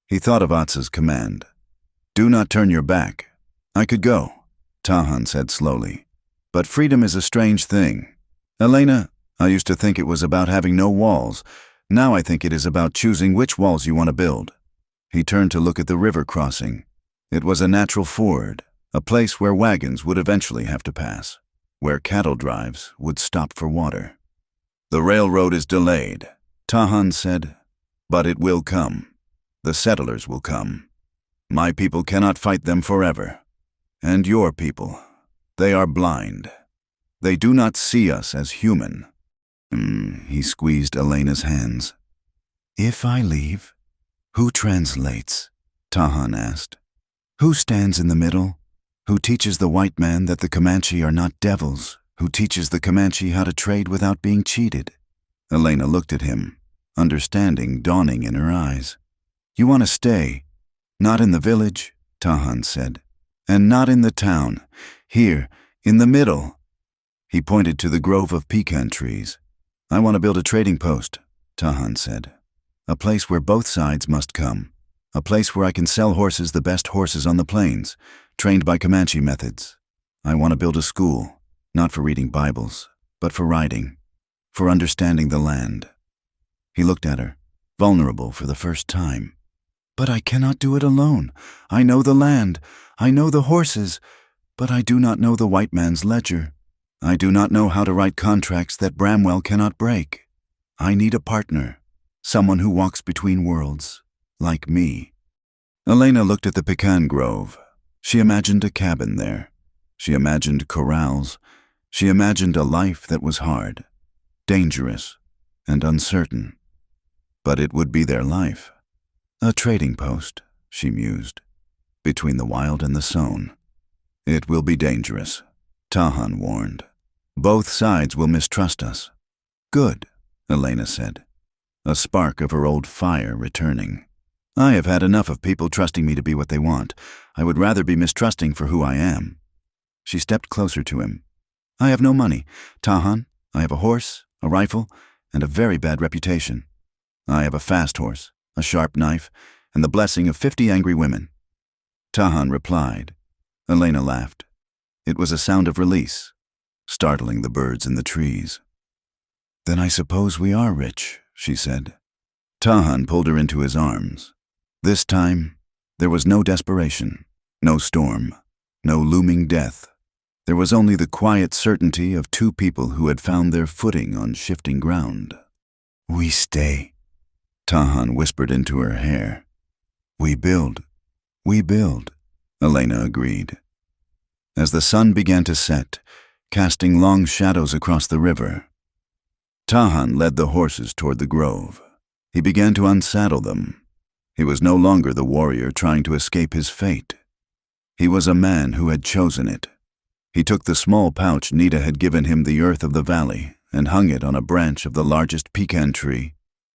He thought of Atsa's command. "Do not turn your back." "I could go," Tahan said slowly. "But freedom is a strange thing. Elena, I used to think it was about having no walls. Now I think it is about choosing which walls you want to build." He turned to look at the river crossing. It was a natural ford, a place where wagons would eventually have to pass, where cattle drives would stop for water. "The railroad is delayed," Tahan said, "but it will come. The settlers will come. My people cannot fight them forever. And your people, they are blind. They do not see us as human." He squeezed Elena's hands. "If I leave, who translates?" Tahan asked. "Who stands in the middle? Who teaches the white man that the Comanche are not devils? Who teaches the Comanche how to trade without being cheated?" Elena looked at him, understanding dawning in her eyes. "You want to stay. Not in the village," Tahan said, "and not in the town. Here, in the middle." He pointed to the grove of pecan trees. "I want to build a trading post," Tahan said. "A place where both sides must come. A place where I can sell horses, the best horses on the plains, trained by Comanche methods. I want to build a school, not for reading Bibles, but for riding, for understanding the land." He looked at her, vulnerable for the first time. "But I cannot do it alone. I know the land. I know the horses, but I do not know the white man's ledger. I do not know how to write contracts that Bramwell cannot break. I need a partner, someone who walks between worlds, like me." Elena looked at the pecan grove. She imagined a cabin there. She imagined corrals. She imagined a life that was hard, dangerous, and uncertain. But it would be their life. A trading post, she mused, between the wild and the sown. It will be dangerous, Tahan warned. Both sides will mistrust us. Good, Elena said, a spark of her old fire returning. I have had enough of people trusting me to be what they want. I would rather be mistrusting for who I am. She stepped closer to him. I have no money, Tahan. I have a horse, a rifle, and a very bad reputation. I have a fast horse, a sharp knife, and the blessing of 50 angry women. Tahan replied. Elena laughed. It was a sound of release, startling the birds in the trees. Then I suppose we are rich, she said. Tahan pulled her into his arms. This time, there was no desperation, no storm, no looming death. There was only the quiet certainty of two people who had found their footing on shifting ground. We stay, Tahan whispered into her hair. We build, Elena agreed. As the sun began to set, casting long shadows across the river, Tahan led the horses toward the grove. He began to unsaddle them. He was no longer the warrior trying to escape his fate. He was a man who had chosen it. He took the small pouch Nita had given him, the earth of the valley, and hung it on a branch of the largest pecan tree.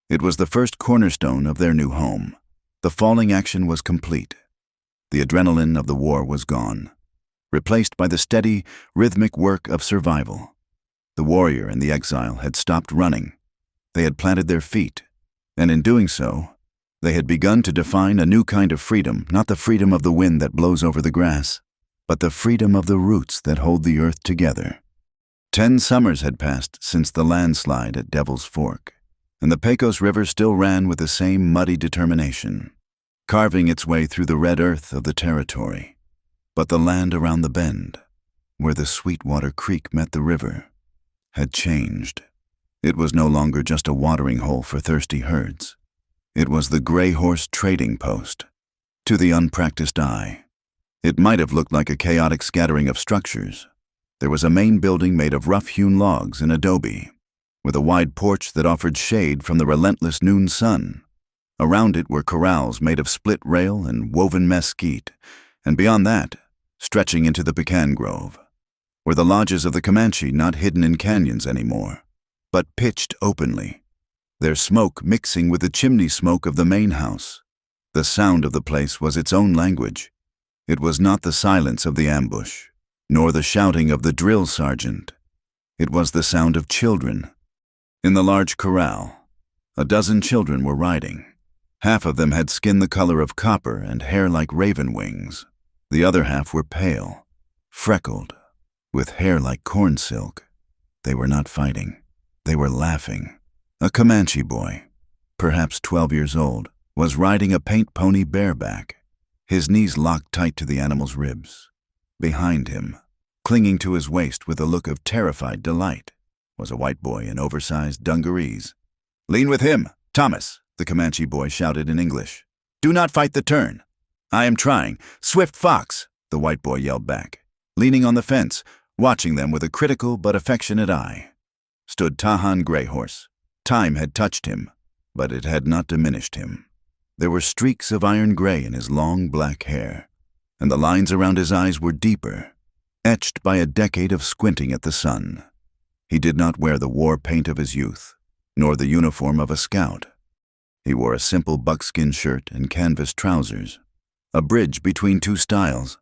It was the first cornerstone of their new home. The falling action was complete. The adrenaline of the war was gone, replaced by the steady, rhythmic work of survival. The warrior and the exile had stopped running. They had planted their feet, and in doing so, they had begun to define a new kind of freedom, not the freedom of the wind that blows over the grass, but the freedom of the roots that hold the earth together. 10 summers had passed since the landslide at Devil's Fork, and the Pecos River still ran with the same muddy determination, carving its way through the red earth of the territory. But the land around the bend, where the Sweetwater Creek met the river, had changed. It was no longer just a watering hole for thirsty herds. It was the Gray Horse trading post. To the unpracticed eye, it might have looked like a chaotic scattering of structures. There was a main building made of rough-hewn logs and adobe, with a wide porch that offered shade from the relentless noon sun. Around it were corrals made of split rail and woven mesquite, and beyond that, stretching into the pecan grove, were the lodges of the Comanche, not hidden in canyons anymore, but pitched openly, their smoke mixing with the chimney smoke of the main house. The sound of the place was its own language. It was not the silence of the ambush, nor the shouting of the drill sergeant. It was the sound of children. In the large corral, a dozen children were riding. Half of them had skin the color of copper and hair like raven wings. The other half were pale, freckled, with hair like corn silk. They were not fighting. They were laughing. A Comanche boy, perhaps 12 years old, was riding a paint pony bareback, his knees locked tight to the animal's ribs. Behind him, clinging to his waist with a look of terrified delight, was a white boy in oversized dungarees. "Lean with him, Thomas," the Comanche boy shouted in English. "Do not fight the turn." "I am trying. Swift Fox," the white boy yelled back. Leaning on the fence, watching them with a critical but affectionate eye, stood Tahan Greyhorse. Time had touched him, but it had not diminished him. There were streaks of iron gray in his long black hair, and the lines around his eyes were deeper, etched by a decade of squinting at the sun. He did not wear the war paint of his youth, nor the uniform of a scout. He wore a simple buckskin shirt and canvas trousers, a bridge between two styles.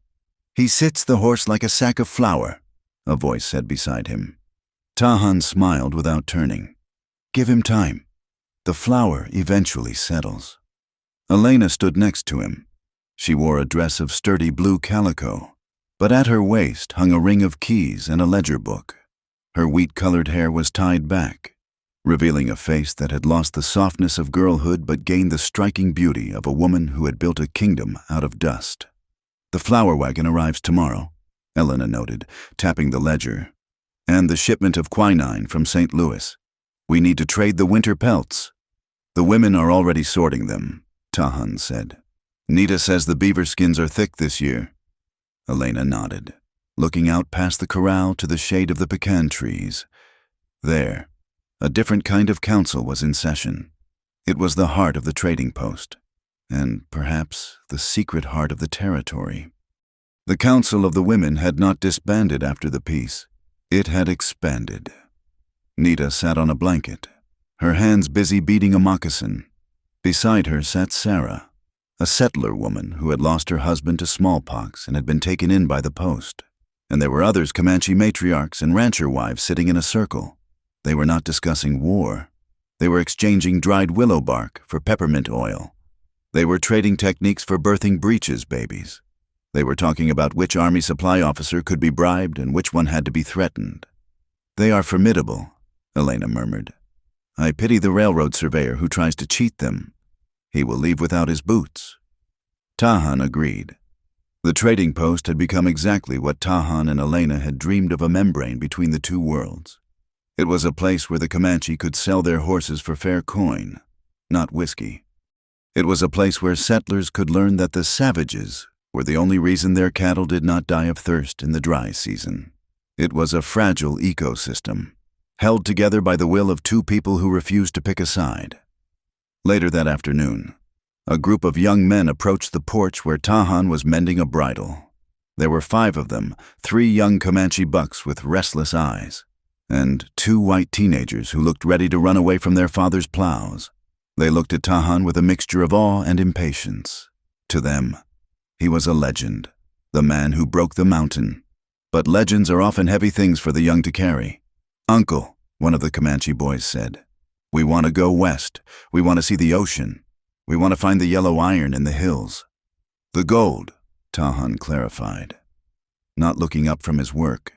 "He sits the horse like a sack of flour," a voice said beside him. Tahan smiled without turning. "Give him time. The flour eventually settles." Elena stood next to him. She wore a dress of sturdy blue calico, but at her waist hung a ring of keys and a ledger book. Her wheat-colored hair was tied back, revealing a face that had lost the softness of girlhood but gained the striking beauty of a woman who had built a kingdom out of dust. "The flour wagon arrives tomorrow," Elena noted, tapping the ledger, "and the shipment of quinine from St. Louis. We need to trade the winter pelts." "The women are already sorting them," Tahan said. "Nita says the beaver skins are thick this year." Elena nodded, looking out past the corral to the shade of the pecan trees. There, a different kind of council was in session. It was the heart of the trading post, and perhaps the secret heart of the territory. The Council of the Women had not disbanded after the peace. It had expanded. Nita sat on a blanket, her hands busy beating a moccasin. Beside her sat Sarah, a settler woman who had lost her husband to smallpox and had been taken in by the post. And there were others Comanche matriarchs and rancher wives sitting in a circle. They were not discussing war. They were exchanging dried willow bark for peppermint oil. They were trading techniques for birthing breeches babies. They were talking about which army supply officer could be bribed and which one had to be threatened. "They are formidable," Elena murmured. "I pity the railroad surveyor who tries to cheat them. He will leave without his boots." Tahan agreed. The trading post had become exactly what Tahan and Elena had dreamed of, a membrane between the two worlds. It was a place where the Comanche could sell their horses for fair coin, not whiskey. It was a place where settlers could learn that the savages were the only reason their cattle did not die of thirst in the dry season. It was a fragile ecosystem, held together by the will of two people who refused to pick a side. Later that afternoon, a group of young men approached the porch where Tahan was mending a bridle. There were 5 of them, 3 young Comanche bucks with restless eyes, and 2 white teenagers who looked ready to run away from their father's plows. They looked at Tahan with a mixture of awe and impatience. To them, he was a legend, the man who broke the mountain. But legends are often heavy things for the young to carry. "Uncle," one of the Comanche boys said, "we want to go west. We want to see the ocean. We want to find the yellow iron in the hills." "The gold," Tahan clarified, not looking up from his work.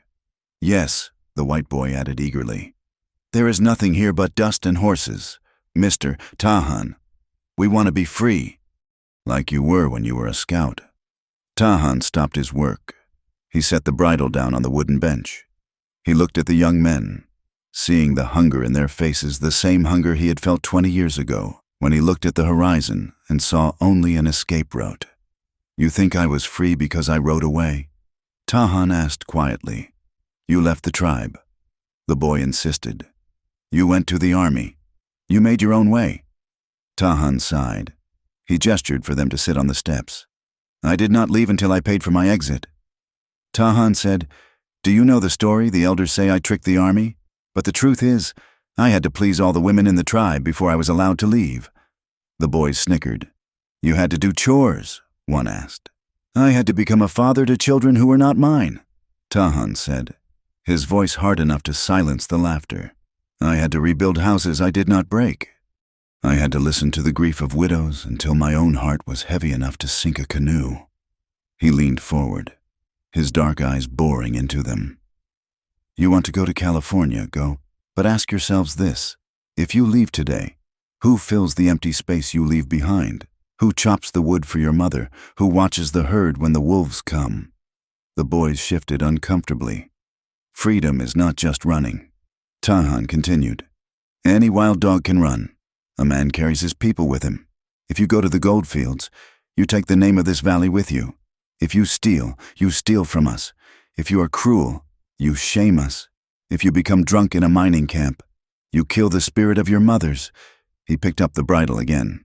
"Yes," the white boy added eagerly. "There is nothing here but dust and horses. Mr. Tahan, we want to be free, like you were when you were a scout." Tahan stopped his work. He set the bridle down on the wooden bench. He looked at the young men, seeing the hunger in their faces, the same hunger he had felt 20 years ago, when he looked at the horizon and saw only an escape route. "You think I was free because I rode away?" Tahan asked quietly. "You left the tribe." The boy insisted. "You went to the army. You made your own way." Tahan sighed. He gestured for them to sit on the steps. "I did not leave until I paid for my exit." Tahan said, "Do you know the story? The elders say I tricked the army. But the truth is, I had to please all the women in the tribe before I was allowed to leave." The boys snickered. "You had to do chores?" one asked. "I had to become a father to children who were not mine," Tahan said, his voice hard enough to silence the laughter. "I had to rebuild houses I did not break. I had to listen to the grief of widows until my own heart was heavy enough to sink a canoe." He leaned forward, his dark eyes boring into them. "You want to go to California, go. But ask yourselves this. If you leave today, who fills the empty space you leave behind? Who chops the wood for your mother? Who watches the herd when the wolves come?" The boys shifted uncomfortably. "Freedom is not just running." Tahan continued. "Any wild dog can run. A man carries his people with him. If you go to the gold fields, you take the name of this valley with you. If you steal from us. If you are cruel, you shame us. If you become drunk in a mining camp, you kill the spirit of your mothers." He picked up the bridle again.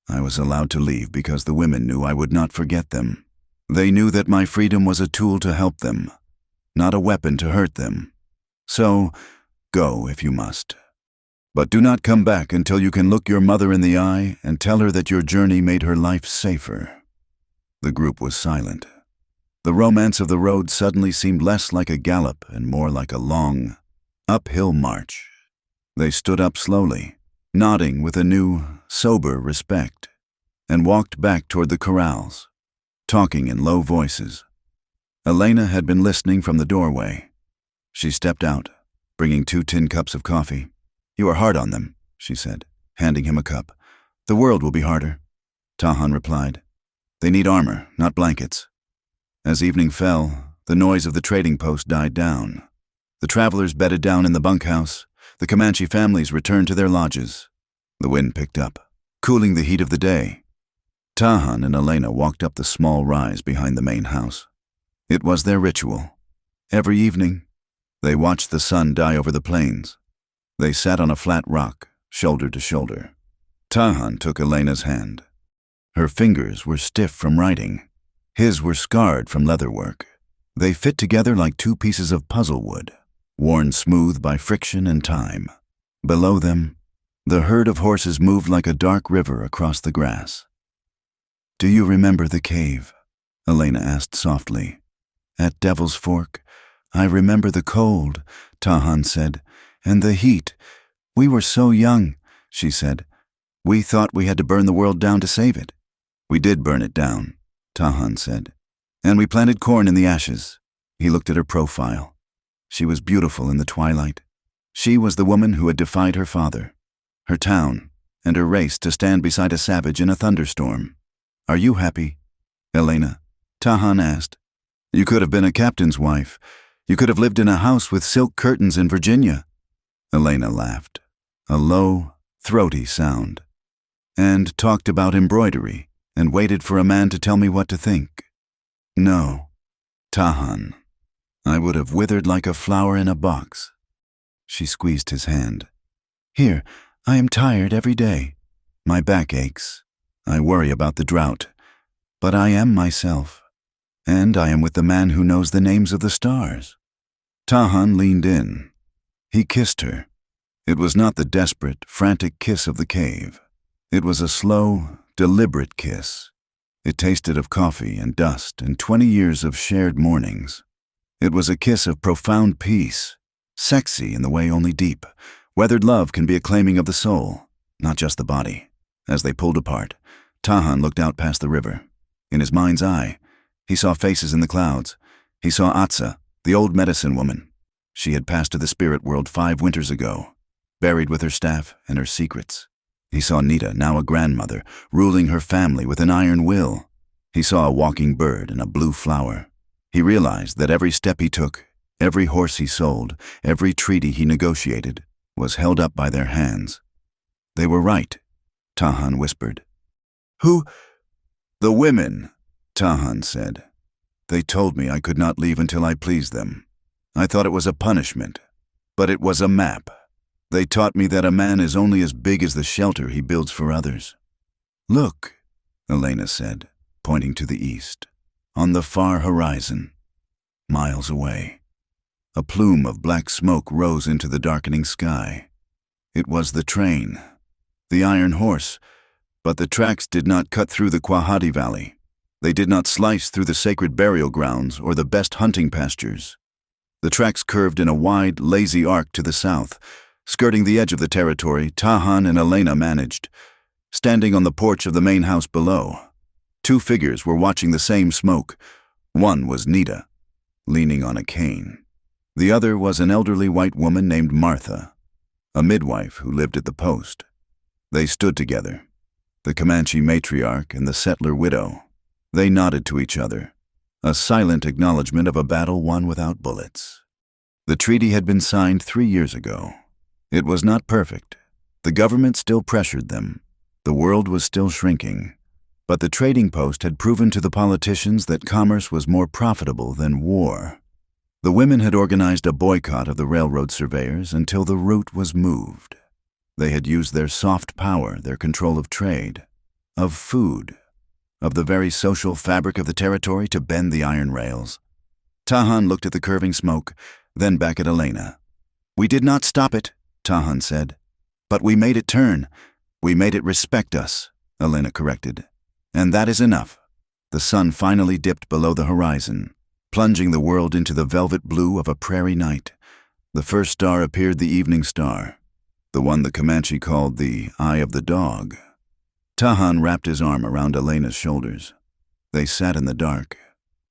"I was allowed to leave because the women knew I would not forget them. They knew that my freedom was a tool to help them, not a weapon to hurt them. So, go if you must. But do not come back until you can look your mother in the eye and tell her that your journey made her life safer." The group was silent. The romance of the road suddenly seemed less like a gallop and more like a long, uphill march. They stood up slowly, nodding with a new, sober respect, and walked back toward the corrals, talking in low voices. Elena had been listening from the doorway. She stepped out, bringing 2 tin cups of coffee. "You are hard on them," she said, handing him a cup. "The world will be harder," Tahan replied. "They need armor, not blankets." As evening fell, the noise of the trading post died down. The travelers bedded down in the bunkhouse. The Comanche families returned to their lodges. The wind picked up, cooling the heat of the day. Tahan and Elena walked up the small rise behind the main house. It was their ritual. Every evening, they watched the sun die over the plains. They sat on a flat rock, shoulder to shoulder. Tahan took Elena's hand. Her fingers were stiff from writing. His were scarred from leatherwork. They fit together like two pieces of puzzle wood, worn smooth by friction and time. Below them, the herd of horses moved like a dark river across the grass. "Do you remember the cave?" Elena asked softly. "At Devil's Fork, I remember the cold," Tahan said, "and the heat. We were so young," she said. "We thought we had to burn the world down to save it." "We did burn it down," Tahan said. "And we planted corn in the ashes." He looked at her profile. She was beautiful in the twilight. She was the woman who had defied her father, her town, and her race to stand beside a savage in a thunderstorm. "Are you happy, Elena?" Tahan asked. "You could have been a captain's wife. You could have lived in a house with silk curtains in Virginia." Elena laughed, a low, throaty sound, and talked about embroidery and waited for a man to tell me what to think. "No, Tahan, I would have withered like a flower in a box." She squeezed his hand. "Here, I am tired every day. My back aches. I worry about the drought. But I am myself. And I am with the man who knows the names of the stars." Tahan leaned in. He kissed her. It was not the desperate, frantic kiss of the cave. It was a slow, deliberate kiss. It tasted of coffee and dust and 20 years of shared mornings. It was a kiss of profound peace, sexy in the way only deep, weathered love can be a claiming of the soul, not just the body. As they pulled apart, Tahan looked out past the river. In his mind's eye, he saw faces in the clouds. He saw Atsa, the old medicine woman. She had passed to the spirit world 5 winters ago, buried with her staff and her secrets. He saw Nita, now a grandmother, ruling her family with an iron will. He saw a walking bird and a blue flower. He realized that every step he took, every horse he sold, every treaty he negotiated, was held up by their hands. "They were right," Tahan whispered. "Who?" "The women," Tahan said. "They told me I could not leave until I pleased them. I thought it was a punishment, but it was a map. They taught me that a man is only as big as the shelter he builds for others." "Look," Elena said, pointing to the east, on the far horizon, miles away. A plume of black smoke rose into the darkening sky. It was the train, the iron horse, but the tracks did not cut through the Quahati Valley. They did not slice through the sacred burial grounds or the best hunting pastures. The tracks curved in a wide, lazy arc to the south. Skirting the edge of the territory, Tahan and Elena managed. Standing on the porch of the main house below, 2 figures were watching the same smoke. One was Nita, leaning on a cane. The other was an elderly white woman named Martha, a midwife who lived at the post. They stood together, the Comanche matriarch and the settler widow. They nodded to each other, a silent acknowledgement of a battle won without bullets. The treaty had been signed 3 years ago. It was not perfect. The government still pressured them. The world was still shrinking. But the trading post had proven to the politicians that commerce was more profitable than war. The women had organized a boycott of the railroad surveyors until the route was moved. They had used their soft power, their control of trade, of food, of the very social fabric of the territory to bend the iron rails. Tahan looked at the curving smoke, then back at Elena. "We did not stop it," Tahan said. "But we made it turn. We made it respect us," Elena corrected. "And that is enough." The sun finally dipped below the horizon, plunging the world into the velvet blue of a prairie night. The first star appeared, the evening star, the one the Comanche called the Eye of the Dog. Tahan wrapped his arm around Elena's shoulders. They sat in the dark,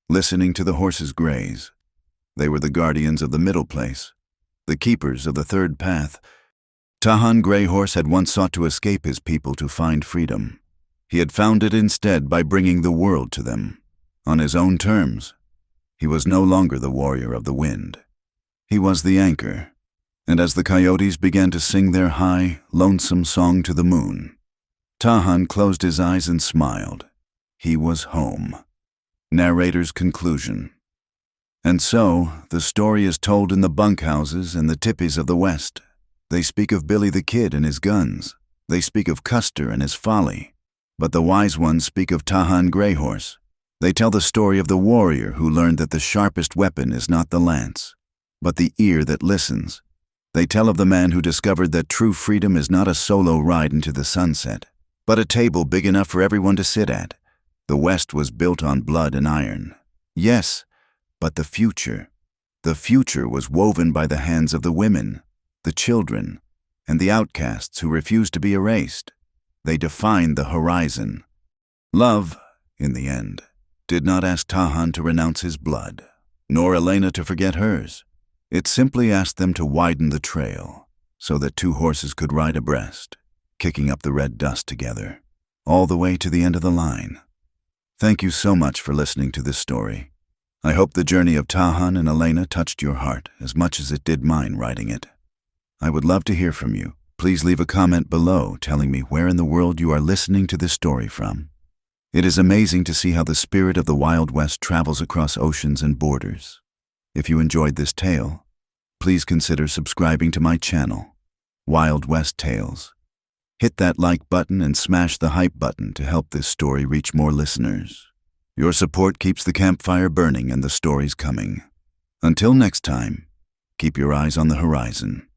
listening to the horses graze. They were the guardians of the middle place, the keepers of the third path. Tahan Grey Horse had once sought to escape his people to find freedom. He had found it instead by bringing the world to them, on his own terms. He was no longer the warrior of the wind. He was the anchor, and as the coyotes began to sing their high, lonesome song to the moon, Tahan closed his eyes and smiled. He was home. Narrator's conclusion. And so, the story is told in the bunkhouses and the tippies of the West. They speak of Billy the Kid and his guns. They speak of Custer and his folly. But the wise ones speak of Tahan Grey Horse, They tell the story of the warrior who learned that the sharpest weapon is not the lance, but the ear that listens. They tell of the man who discovered that true freedom is not a solo ride into the sunset, but a table big enough for everyone to sit at. The West was built on blood and iron. Yes, but the future was woven by the hands of the women, the children, and the outcasts who refused to be erased. They defined the horizon. Love, in the end, did not ask Tahan to renounce his blood, nor Elena to forget hers. It simply asked them to widen the trail so that two horses could ride abreast, kicking up the red dust together, all the way to the end of the line. Thank you so much for listening to this story. I hope the journey of Tahan and Elena touched your heart as much as it did mine writing it. I would love to hear from you. Please leave a comment below telling me where in the world you are listening to this story from. It is amazing to see how the spirit of the Wild West travels across oceans and borders. If you enjoyed this tale, please consider subscribing to my channel, Wild West Tales. Hit that like button and smash the hype button to help this story reach more listeners. Your support keeps the campfire burning and the stories coming. Until next time, keep your eyes on the horizon.